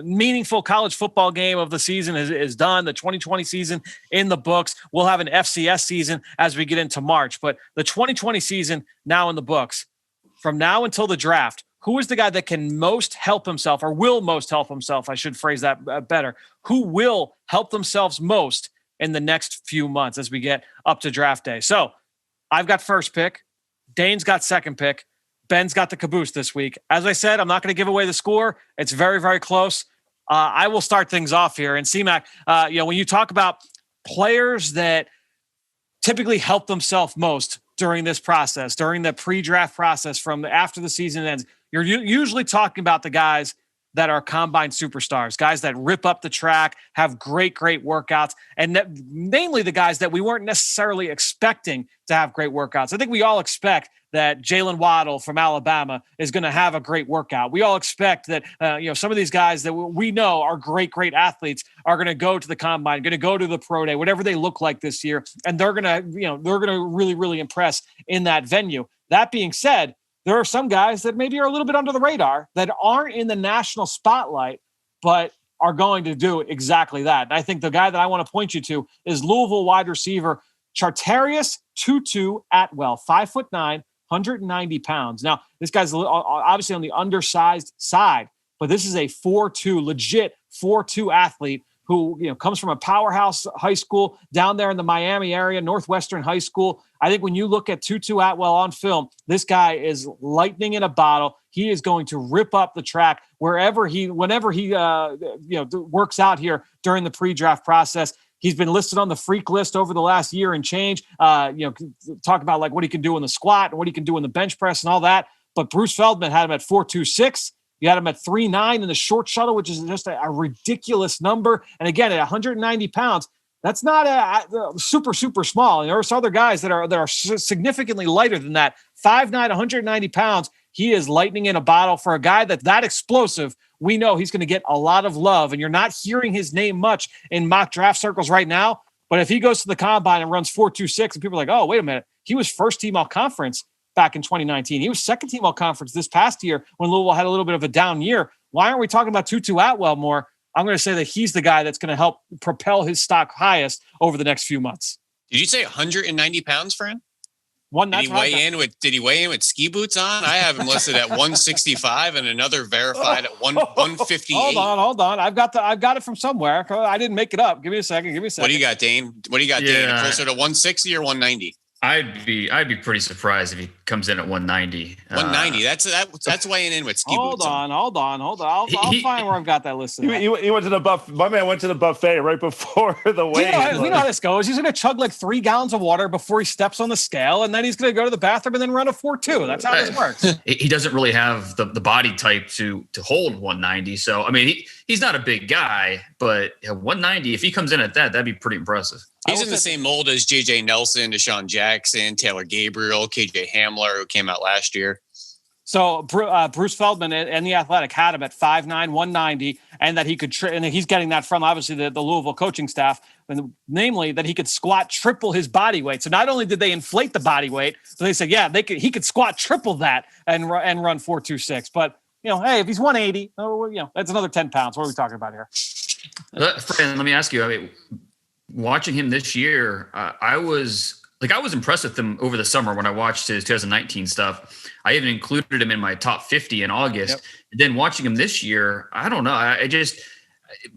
meaningful college football game of the season is done, the 2020 season in the books. We'll have an FCS season as we get into March, but the 2020 season now in the books. From now until the draft, who is the guy that can most help himself or will most help himself? I should phrase that better. Who will help themselves most in the next few months as we get up to draft day? So I've got first pick. Dane's got second pick. Ben's got the caboose this week. As I said, I'm not going to give away the score. It's very, very close. I will start things off here. And C-Mac, when you talk about players that typically help themselves most during this process, during the pre-draft process from after the season ends. You're usually talking about the guys that are combine superstars, guys that rip up the track, have great workouts, and namely the guys that we weren't necessarily expecting to have great workouts. I think we all expect that Jalen Waddle from Alabama is going to have a great workout. We all expect that some of these guys that we know are great athletes are going to go to the combine, going to go to the pro day, whatever they look like this year, and they're going to really impress in that venue. That being said, there are some guys that maybe are a little bit under the radar that aren't in the national spotlight, but are going to do exactly that. And I think the guy that I want to point you to is Louisville wide receiver Chartarius Tutu Atwell, 5'9", 190 pounds. Now, this guy's obviously on the undersized side, but this is a 4'2", legit 4'2" athlete who comes from a powerhouse high school down there in the Miami area, Northwestern High School. I think when you look at Tutu Atwell on film, this guy is lightning in a bottle. He is going to rip up the track whenever he works out here during the pre-draft process. He's been listed on the freak list over the last year and change. Talk about like what he can do in the squat and what he can do in the bench press and all that. But Bruce Feldman had him at 4.26. You had him at 3.9 in the short shuttle, which is just a ridiculous number. And again, at 190 pounds, that's not a super small. And there are some other guys that are significantly lighter than that. 5'9", 190 pounds. He is lightning in a bottle for a guy that's that explosive. We know he's going to get a lot of love, and you're not hearing his name much in mock draft circles right now. But if he goes to the combine and runs 4.26, and people are like, oh, wait a minute, he was first team all conference back in 2019. He was second team all conference this past year when Louisville had a little bit of a down year. Why aren't we talking about Tutu Atwell more? I'm going to say that he's the guy that's going to help propel his stock highest over the next few months. Did you say 190 pounds, Fran? Did he weigh in with ski boots on? I have him listed at 165 and another verified at 158. Hold on. I've got it from somewhere. I didn't make it up. Give me a second. What do you got, Dane? Dane? Closer to 160 or 190? I'd be pretty surprised if he comes in at 190. 190. That's weighing in with ski boots. Hold on. I'll find where I've got that listed. He went to the buffet. My man went to the buffet right before the weigh-in. We know how this goes. He's going to chug like 3 gallons of water before he steps on the scale, and then he's going to go to the bathroom and then run a 4.2. That's how this works. He doesn't really have the body type to hold 190. So I mean, he's not a big guy, but 190. If he comes in at that'd be pretty impressive. He's in the same mold as J.J. Nelson, Deshaun Jackson, Taylor Gabriel, K.J. Hamler, who came out last year. So Bruce Feldman and the Athletic had him at 5'9", 190, and that he could and he's getting that from obviously the Louisville coaching staff, and namely that he could squat triple his body weight. So not only did they inflate the body weight, so they said, he could squat triple that and run 4.26. But hey, if he's 180, that's another 10 pounds. What are we talking about here? Fran, let me ask you. I mean, watching him this year, I was impressed with him over the summer when I watched his 2019 stuff. I even included him in my top 50 in August. Yep. And then watching him this year, I don't know. I just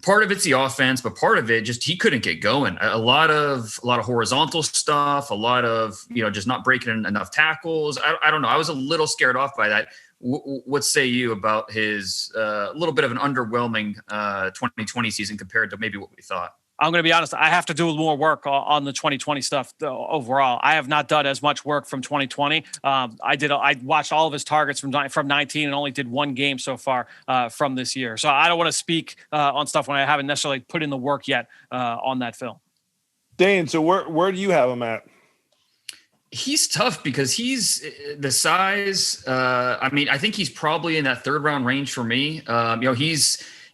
part of it's the offense, but part of it just he couldn't get going. A lot of horizontal stuff, a lot of just not breaking enough tackles. I don't know. I was a little scared off by that. What say you about his little bit of an underwhelming 2020 season compared to maybe what we thought? I'm going to be honest. I have to do more work on the 2020 stuff overall. I have not done as much work from 2020. I watched all of his targets from 19 and only did 1 game so far from this year. So I don't want to speak on stuff when I haven't necessarily put in the work yet on that film. Dane, so where do you have him at? He's tough because he's the size. I think he's probably in that 3rd round range for me.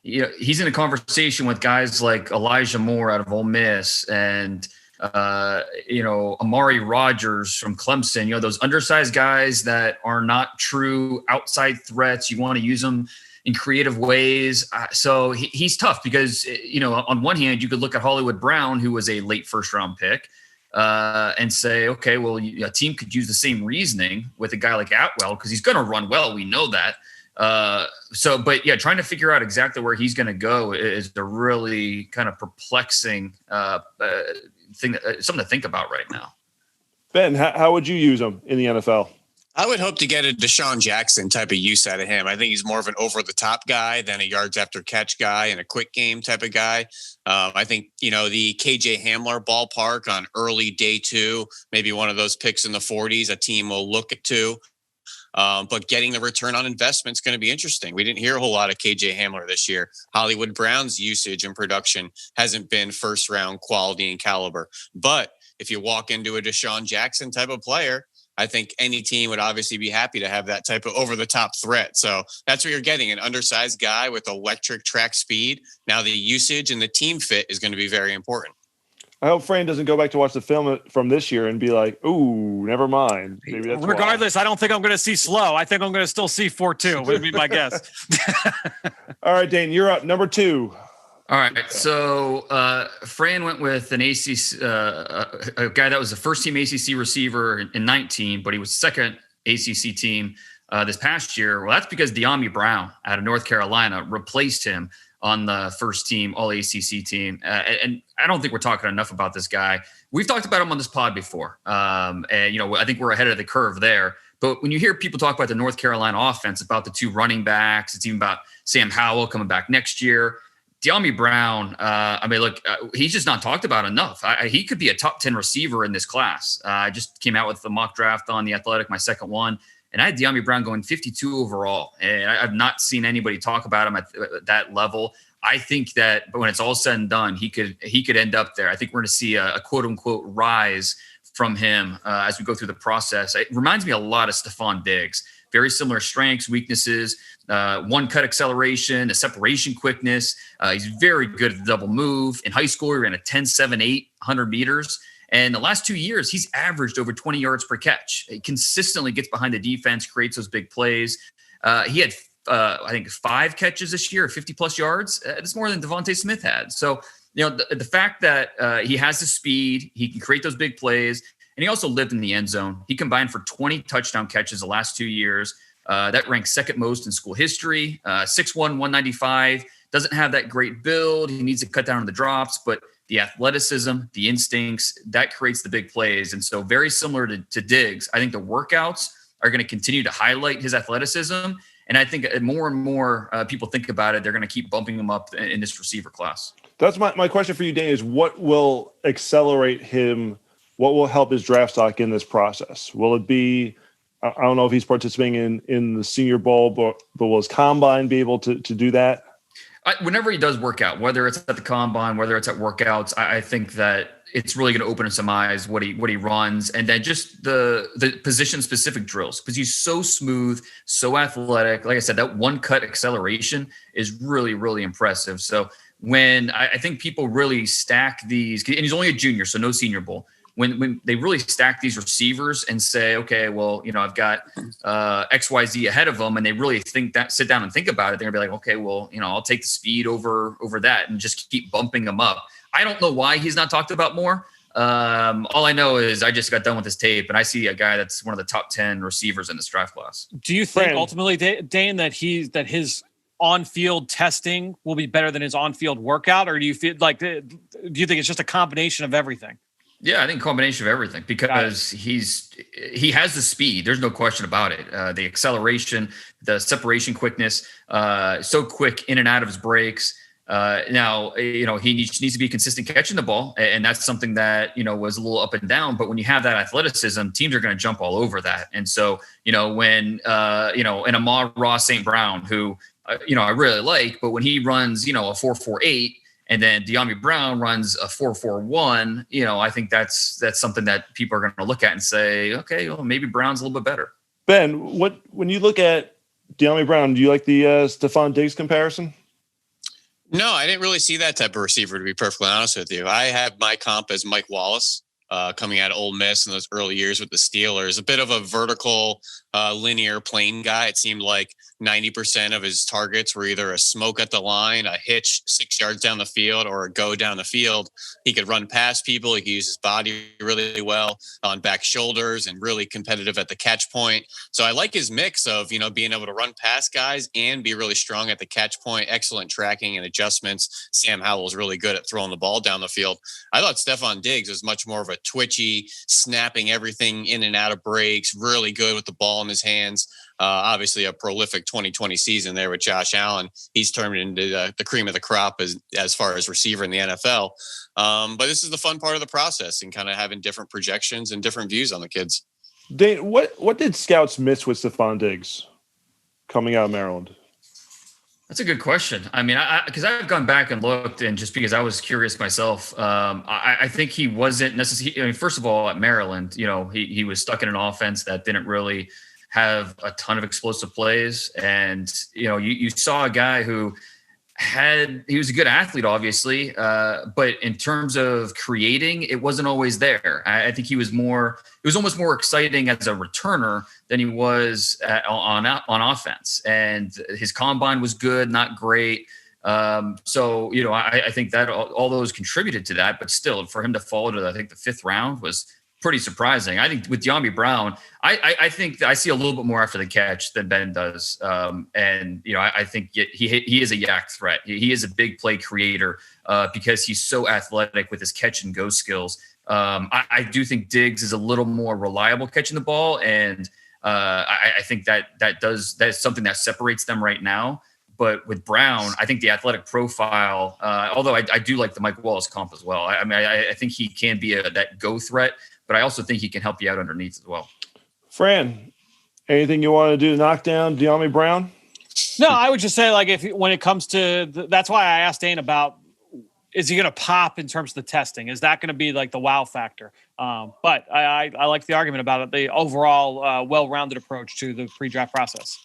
He's in a conversation with guys like Elijah Moore out of Ole Miss and, Amari Rogers from Clemson, those undersized guys that are not true outside threats. You want to use them in creative ways. So he's tough because, on one hand, you could look at Hollywood Brown, who was a late 1st round pick, and say, okay, well, a team could use the same reasoning with a guy like Atwell because he's going to run well. We know that. Trying to figure out exactly where he's going to go is a really kind of perplexing thing, something to think about right now. Ben, how would you use him in the NFL? I would hope to get a Deshaun Jackson type of use out of him. I think he's more of an over-the-top guy than a yards after catch guy and a quick game type of guy. I think, the KJ Hamler ballpark on early day 2, maybe one of those picks in the 40s, a team will look to. But getting the return on investment is going to be interesting. We didn't hear a whole lot of KJ Hamler this year. Hollywood Brown's usage and production hasn't been first-round quality and caliber. But if you walk into a Deshaun Jackson type of player, I think any team would obviously be happy to have that type of over-the-top threat. So that's what you're getting, an undersized guy with electric track speed. Now the usage and the team fit is going to be very important. I hope Fran doesn't go back to watch the film from this year and be like, "Ooh, never mind." Maybe that's regardless. I don't think I'm going to see slow. I think I'm going to still see 4.2. Would be my guess. All right, Dane, you're up. Number 2. All right. So Fran went with an ACC, a guy that was the first team ACC receiver in 19, but he was second ACC team this past year. Well, that's because De'Ami Brown out of North Carolina replaced him on the first team All ACC team. And I don't think we're talking enough about this guy. We've talked about him on this pod before. And, I think we're ahead of the curve there. But when you hear people talk about the North Carolina offense, about the 2 running backs, it's even about Sam Howell coming back next year. De'Ami Brown, he's just not talked about enough. He could be a top 10 receiver in this class. I just came out with the mock draft on The Athletic, my second one, and I had De'Ami Brown going 52 overall. And I've not seen anybody talk about him at that level. I think that when it's all said and done, he could end up there. I think we're going to see a quote unquote rise from him as we go through the process. It reminds me a lot of Stephon Diggs. Very similar strengths, weaknesses, one-cut acceleration, a separation quickness. He's very good at the double move. In high school, he ran a 10.78 100 meters. And the last 2 years, he's averaged over 20 yards per catch. He consistently gets behind the defense, creates those big plays. He had, I think, 5 catches this year, 50-plus yards. It's more than Devontae Smith had. So, the fact that he has the speed, he can create those big plays, and he also lived in the end zone. He combined for 20 touchdown catches the last 2 years. That ranks second most in school history. 6'1", 195. Doesn't have that great build. He needs to cut down on the drops, but the athleticism, the instincts, that creates the big plays. And so very similar to Diggs, I think the workouts are going to continue to highlight his athleticism. And I think more and more people think about it, they're going to keep bumping him up in this receiver class. That's my question for you, Dane, is what will accelerate him? What will help his draft stock in this process? Will it be, I don't know if he's participating in the Senior Bowl, but will his combine be able to do that? Whenever he does work out, whether it's at the combine, whether it's at workouts, I think that it's really going to open some eyes what he runs, and then just the position specific drills, because he's so smooth, so athletic. Like I said, that one cut acceleration is really, really impressive. So when I think people really stack these, and he's only a junior, so no Senior Bowl. When they really stack these receivers and say, okay, well, I've got XYZ ahead of them, and they really sit down and think about it, they're gonna be like, okay, well, I'll take the speed over that and just keep bumping them up. I don't know why he's not talked about more. All I know is I just got done with this tape, and I see a guy that's one of the top 10 receivers in this draft class. Do you think ultimately, Dane, that his on-field testing will be better than his on-field workout, or do you think it's just a combination of everything? Yeah, I think a combination of everything, because he has the speed. There's no question about it. The acceleration, the separation quickness, so quick in and out of his breaks. Now, he needs to be consistent catching the ball, and that's something that, was a little up and down. But when you have that athleticism, teams are going to jump all over that. And so, when, an Amon-Ra St. Brown, who, I really like, but when he runs, a 4.48, and then De'Ami Brown runs a 4.41, I think that's something that people are going to look at and say, okay, well, maybe Brown's a little bit better. Ben, when you look at De'Ami Brown, do you like the Stephon Diggs comparison? No, I didn't really see that type of receiver, to be perfectly honest with you. I have my comp as Mike Wallace, coming out of Ole Miss in those early years with the Steelers. A bit of a vertical, linear plane guy. It seemed like 90% of his targets were either a smoke at the line, a hitch 6 yards down the field, or a go down the field. He could run past people. He could use his body really well on back shoulders and really competitive at the catch point. So I like his mix of, being able to run past guys and be really strong at the catch point, excellent tracking and adjustments. Sam Howell's really good at throwing the ball down the field. I thought Stephon Diggs was much more of a twitchy, snapping everything in and out of breaks, really good with the ball in his hands. Obviously a prolific 2020 season there with Josh Allen. He's turned into the cream of the crop as far as receiver in the NFL. But this is the fun part of the process and kind of having different projections and different views on the kids. Dane, what did scouts miss with Stephon Diggs coming out of Maryland? That's a good question. I mean, because I've gone back and looked, and just because I was curious myself, I think he wasn't necessarily. I mean, first of all, at Maryland, he was stuck in an offense that didn't really have a ton of explosive plays, and you saw a guy who he was a good athlete, obviously, but in terms of creating, it wasn't always there. I think it was almost more exciting as a returner than he was on offense. And his combine was good, not great. So I think that all those contributed to that, but still for him to fall to, I think, the 5th round was pretty surprising. I think with De'Ami Brown, I think I see a little bit more after the catch than Ben does. I think he is a yak threat. He is a big play creator because he's so athletic with his catch and go skills. I do think Diggs is a little more reliable catching the ball. And I think that's something that separates them right now. But with Brown, I think the athletic profile, although I do like the Mike Wallace comp as well. I think he can be that go threat, but I also think he can help you out underneath as well. Fran, anything you want to do to knock down De'Ami Brown? No, I would just say, like, when it comes to that's why I asked Dane about, is he going to pop in terms of the testing? Is that going to be like the wow factor? But I like the argument about it, the overall well-rounded approach to the pre-draft process.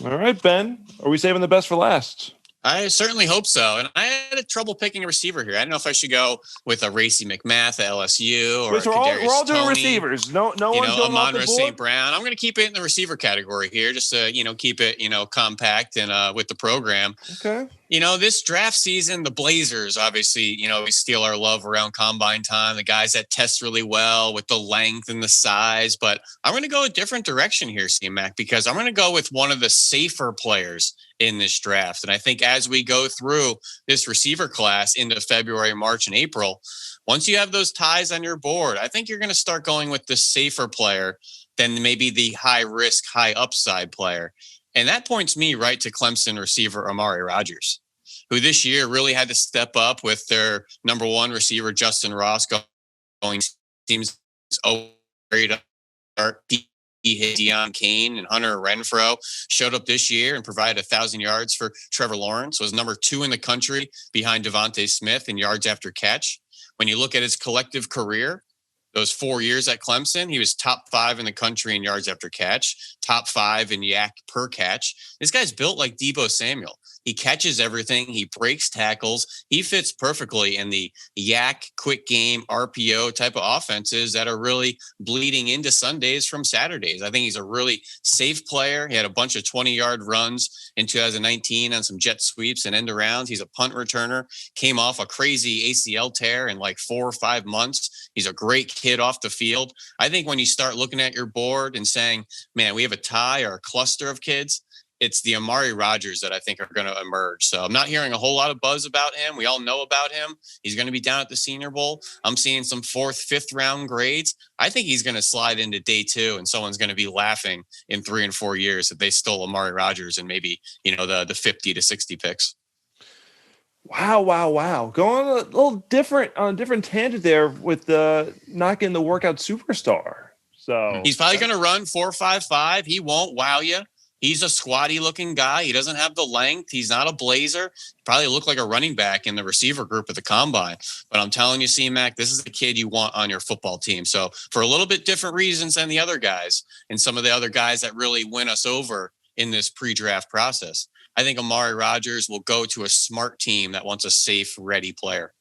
All right, Ben, are we saving the best for last? I certainly hope so. And I had trouble picking a receiver here. I don't know if I should go with a Racy McMath at LSU or we're all doing receivers. No one's going off the board. St. Brown. I'm going to keep it in the receiver category here, just to keep it compact and with the program. Okay. This draft season, the Blazers obviously we steal our love around combine time. The guys that test really well with the length and the size, but I'm going to go a different direction here, C-Mac, because I'm going to go with one of the safer players in this draft. And I think as we go through this receiver class into February, March, and April, once you have those ties on your board, I think you're going to start going with the safer player than maybe the high risk, high upside player. And that points me right to Clemson receiver Amari Rodgers, who this year really had to step up with their number 1 receiver, Justin Ross, going seems great. He hit Deion Kane and Hunter Renfrow, showed up this year and provided 1,000 yards for Trevor Lawrence, was number 2 in the country behind Devontae Smith in yards after catch. When you look at his collective career, those 4 years at Clemson, he was top 5 in the country in yards after catch, top 5 in yak per catch. This guy's built like Deebo Samuel. He catches everything. He breaks tackles. He fits perfectly in the yak, quick game, RPO type of offenses that are really bleeding into Sundays from Saturdays. I think he's a really safe player. He had a bunch of 20-yard runs in 2019 on some jet sweeps and end arounds. He's a punt returner, came off a crazy ACL tear in like 4 or 5 months. He's a great kid off the field. I think when you start looking at your board and saying, man, we have a tie or a cluster of kids, it's the Amari Rodgers that I think are going to emerge. So I'm not hearing a whole lot of buzz about him. We all know about him. He's going to be down at the Senior Bowl. I'm seeing some 4th, 5th round grades. I think he's going to slide into day 2, and someone's going to be laughing in 3 and 4 years that they stole Amari Rodgers and maybe, the 50 to 60 picks. Wow. Going a little different on a different tangent there with not getting the workout superstar. So he's probably going to run 4.55. He won't wow you. He's a squatty looking guy. He doesn't have the length. He's not a blazer. Probably look like a running back in the receiver group at the combine. But I'm telling you, C-Mac, this is the kid you want on your football team. So for a little bit different reasons than the other guys and some of the other guys that really win us over in this pre-draft process, I think Amari Rodgers will go to a smart team that wants a safe, ready player.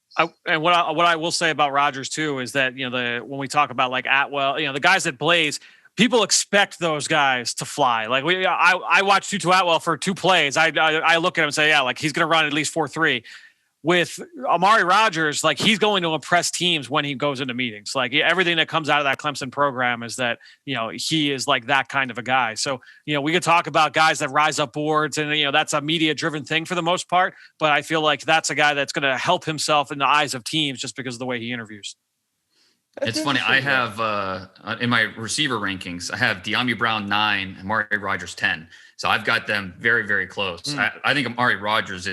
And what I will say about Rodgers too is that when we talk about like Atwell, the guys that blaze, people expect those guys to fly. Like I watched Tutu Atwell for 2 plays. I look at him and say, yeah, like he's going to run at least 4.3. With Amari Rodgers, like he's going to impress teams when he goes into meetings. Like everything that comes out of that Clemson program is that, he is like that kind of a guy. So, we could talk about guys that rise up boards and, that's a media driven thing for the most part. But I feel like that's a guy that's going to help himself in the eyes of teams just because of the way he interviews. It's funny. I have in my receiver rankings, I have De'Ami Brown 9, Amari Rogers 10. So I've got them very, very close. I think Amari Rogers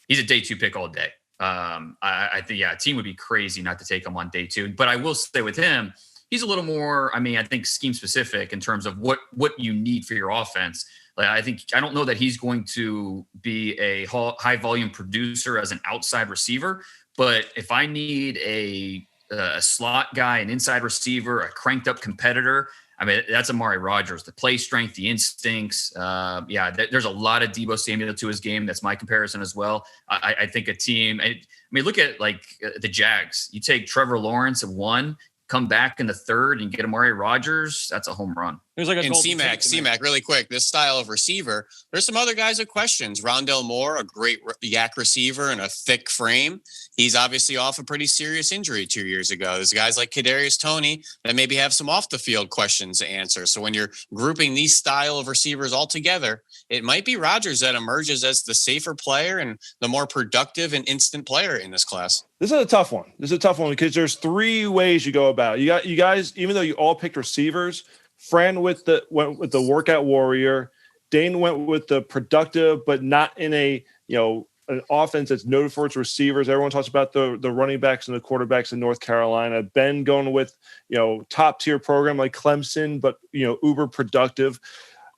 he's a day 2 pick all day. I think, a team would be crazy not to take him on day 2. But I will say with him, he's a little more, I think scheme specific in terms of what you need for your offense. Like, I don't know that he's going to be a high volume producer as an outside receiver, but if I need a slot guy, an inside receiver, a cranked up competitor, that's Amari Rogers. The play strength, the instincts. There's a lot of Deebo Samuel to his game. That's my comparison as well. I think a team. Look at like the Jags. You take Trevor Lawrence at 1, come back in the 3rd, and get Amari Rogers. That's a home run. There's like a C-Mac, really quick. This style of receiver, there's some other guys with questions. Rondell Moore, a great yak receiver and a thick frame. He's obviously off a pretty serious injury 2 years ago. There's guys like Kadarius Toney that maybe have some off the field questions to answer. So when you're grouping these style of receivers all together, it might be Rodgers that emerges as the safer player and the more productive and instant player in this class. This is a tough one. Because there's 3 ways you go about it. You guys, even though you all picked receivers, Fran went with the workout warrior. Dane went with the productive, but not in an offense that's noted for its receivers. Everyone talks about the running backs and the quarterbacks in North Carolina. Ben going with, top tier program like Clemson, but, uber productive.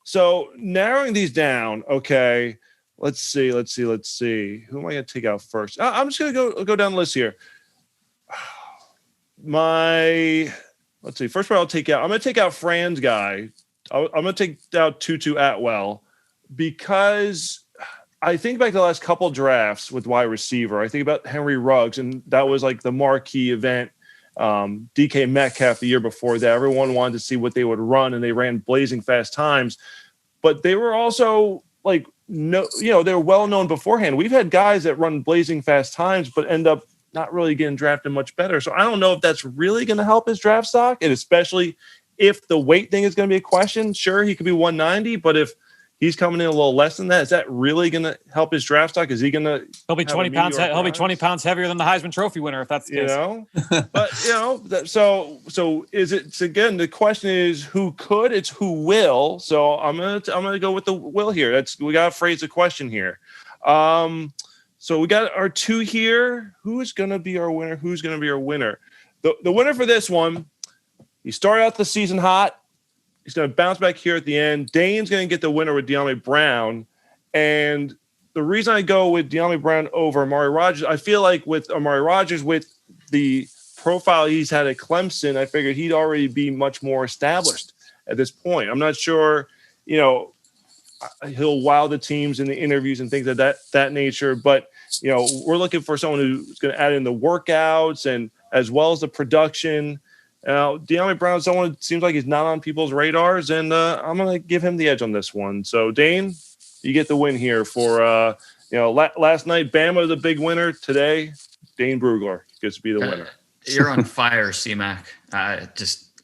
So narrowing these down. Okay. Let's see. Who am I going to take out first? I'm just going to go down the list here. Let's see. First one I'm going to take out Fran's guy. I'm going to take out Tutu Atwell because I think back to the last couple drafts with wide receiver. I think about Henry Ruggs, and that was like the marquee event. DK Metcalf the year before that. Everyone wanted to see what they would run, and they ran blazing fast times. But they were also like, they're well known beforehand. We've had guys that run blazing fast times, but end up not really getting drafted much better. So I don't know if that's really going to help his draft stock, and especially if the weight thing is going to be a question. Sure, he could be 190, but if he's coming in a little less than that, is that really going to help his draft stock? Is he going to? He'll be 20 pounds. He'll be 20 pounds heavier than the Heisman Trophy winner if that's the case. But so is it? So again, the question is who could? It's who will. So I'm gonna go with the will here. We got to phrase the question here. So we got our 2 here. Who is going to be our winner? The winner for this one, he started out the season hot. He's going to bounce back here at the end. Dane's going to get the winner with De'Ami Brown. And the reason I go with De'Ami Brown over Amari Rogers, I feel like with Amari Rogers, with the profile he's had at Clemson, I figured he'd already be much more established at this point. I'm not sure, he'll wow the teams in the interviews and things of that nature. But, we're looking for someone who's going to add in the workouts and as well as the production. De'Ami Brown is someone that seems like he's not on people's radars, and I'm going to give him the edge on this one. So, Dane, you get the win here for, last night, Bama the big winner. Today, Dane Brugler gets to be the winner. You're on fire, C-Mac. Just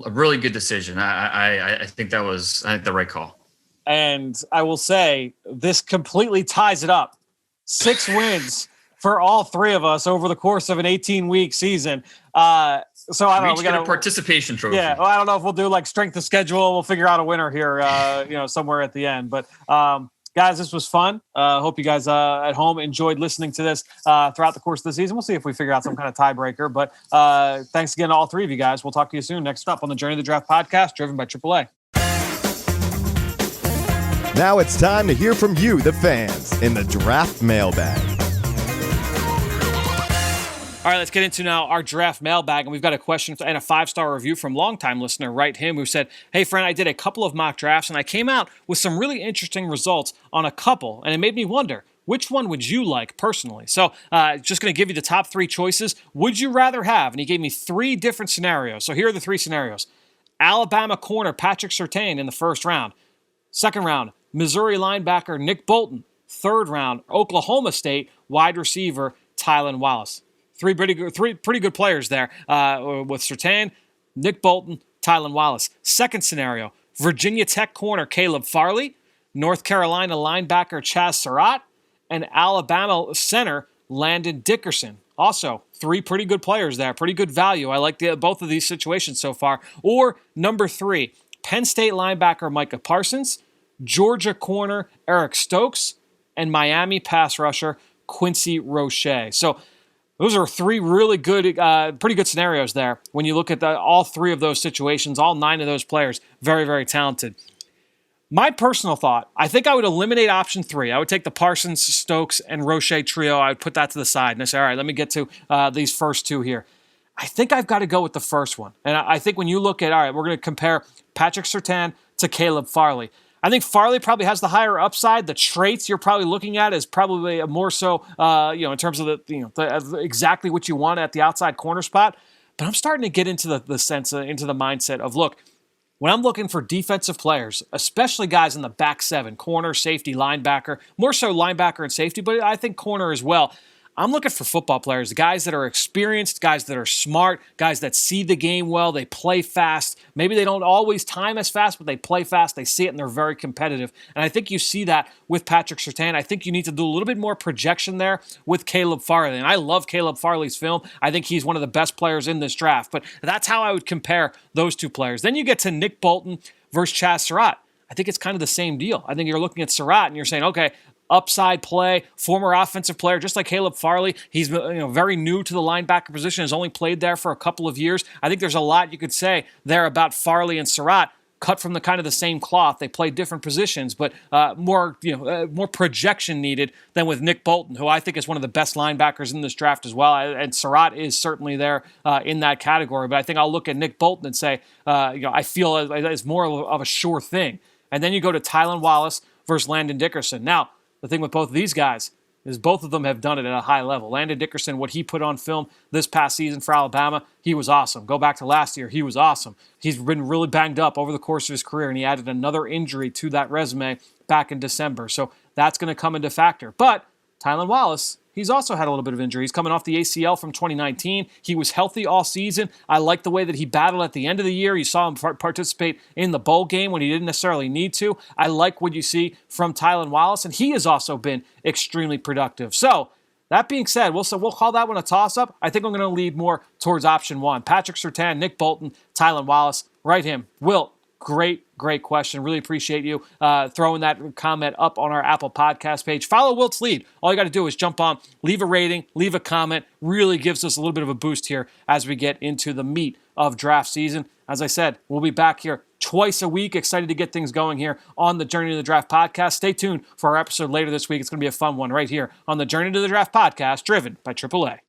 a really good decision. I think that was the right call. And I will say this completely ties it up. 6 wins for all 3 of us over the course of an 18-week season. So I don't know. We got a participation trophy. Yeah, well, I don't know if we'll do like strength of schedule. We'll figure out a winner here, somewhere at the end. But guys, this was fun. Hope you guys at home enjoyed listening to this throughout the course of the season. We'll see if we figure out some kind of tiebreaker. But thanks again to all 3 of you guys. We'll talk to you soon. Next up on the Journey to the Draft podcast, driven by AAA. Now it's time to hear from you, the fans, in the draft mailbag. All right, let's get into now our draft mailbag, and we've got a question and a 5-star review from longtime listener Wright Him, who said, "Hey, friend, I did a couple of mock drafts, and I came out with some really interesting results on a couple, and it made me wonder, which one would you like personally?" So just going to give you the top 3 choices. Would you rather have, and he gave me 3 different scenarios. So here are the 3 scenarios. Alabama corner Patrick Surtain in the 1st round. 2nd round, Missouri linebacker Nick Bolton. 3rd round, Oklahoma State wide receiver Tylan Wallace. 3 pretty good players there with Surtain, Nick Bolton, Tylan Wallace. 2nd scenario, Virginia Tech corner Caleb Farley, North Carolina linebacker Chaz Surratt, and Alabama center Landon Dickerson. Also, three pretty good players there, pretty good value. I like both of these situations so far. Or number 3, Penn State linebacker Micah Parsons, Georgia corner Eric Stokes, and Miami pass rusher Quincy Roche. So those are 3 really good, pretty good scenarios there. When you look at all 3 of those situations, all 9 of those players, very, very talented. My personal thought, I think I would eliminate option 3. I would take the Parsons, Stokes, and Roche trio. I would put that to the side. And I say, all right, let me get to these first 2 here. I think I've got to go with the first one. And I think when you look at, all right, we're going to compare Patrick Surtain to Caleb Farley. I think Farley probably has the higher upside. The traits you're probably looking at is probably more so, in terms of exactly what you want at the outside corner spot. But I'm starting to get into the sense, into the mindset of, look, when I'm looking for defensive players, especially guys in the back 7, corner, safety, linebacker, more so linebacker and safety, but I think corner as well. I'm looking for football players, guys that are experienced, guys that are smart, guys that see the game well, they play fast. Maybe they don't always time as fast, but they play fast, they see it, and they're very competitive. And I think you see that with Patrick Surtain. I think you need to do a little bit more projection there with Caleb Farley. And I love Caleb Farley's film. I think he's one of the best players in this draft. But that's how I would compare those 2 players. Then you get to Nick Bolton versus Chaz Surratt. I think it's kind of the same deal. I think you're looking at Surratt and you're saying, okay, upside play, former offensive player, just like Caleb Farley. He's very new to the linebacker position, has only played there for a couple of years. I think there's a lot you could say there about Farley and Surratt, cut from the kind of the same cloth. They play different positions, but more projection needed than with Nick Bolton, who I think is one of the best linebackers in this draft as well. And Surratt is certainly there in that category. But I think I'll look at Nick Bolton and say, I feel it's more of a sure thing. And then you go to Tylan Wallace versus Landon Dickerson. Now, the thing with both of these guys is both of them have done it at a high level. Landon Dickerson, what he put on film this past season for Alabama, he was awesome. Go back to last year, he was awesome. He's been really banged up over the course of his career, and he added another injury to that resume back in December. So that's going to come into factor. But Tylan Wallace, he's also had a little bit of injury. He's coming off the ACL from 2019. He was healthy all season. I like the way that he battled at the end of the year. You saw him participate in the bowl game when he didn't necessarily need to. I like what you see from Tylan Wallace, and he has also been extremely productive. So that being said, we'll call that one a toss-up. I think I'm going to lead more towards option 1. Patrick Surtain, Nick Bolton, Tylan Wallace. Write him. Wilt, great question. Really appreciate you throwing that comment up on our Apple Podcast page. Follow Wilt's lead. All you got to do is jump on, leave a rating, leave a comment. Really gives us a little bit of a boost here as we get into the meat of draft season. As I said, we'll be back here twice a week. Excited to get things going here on the Journey to the Draft podcast. Stay tuned for our episode later this week. It's going to be a fun one right here on the Journey to the Draft podcast, driven by AAA.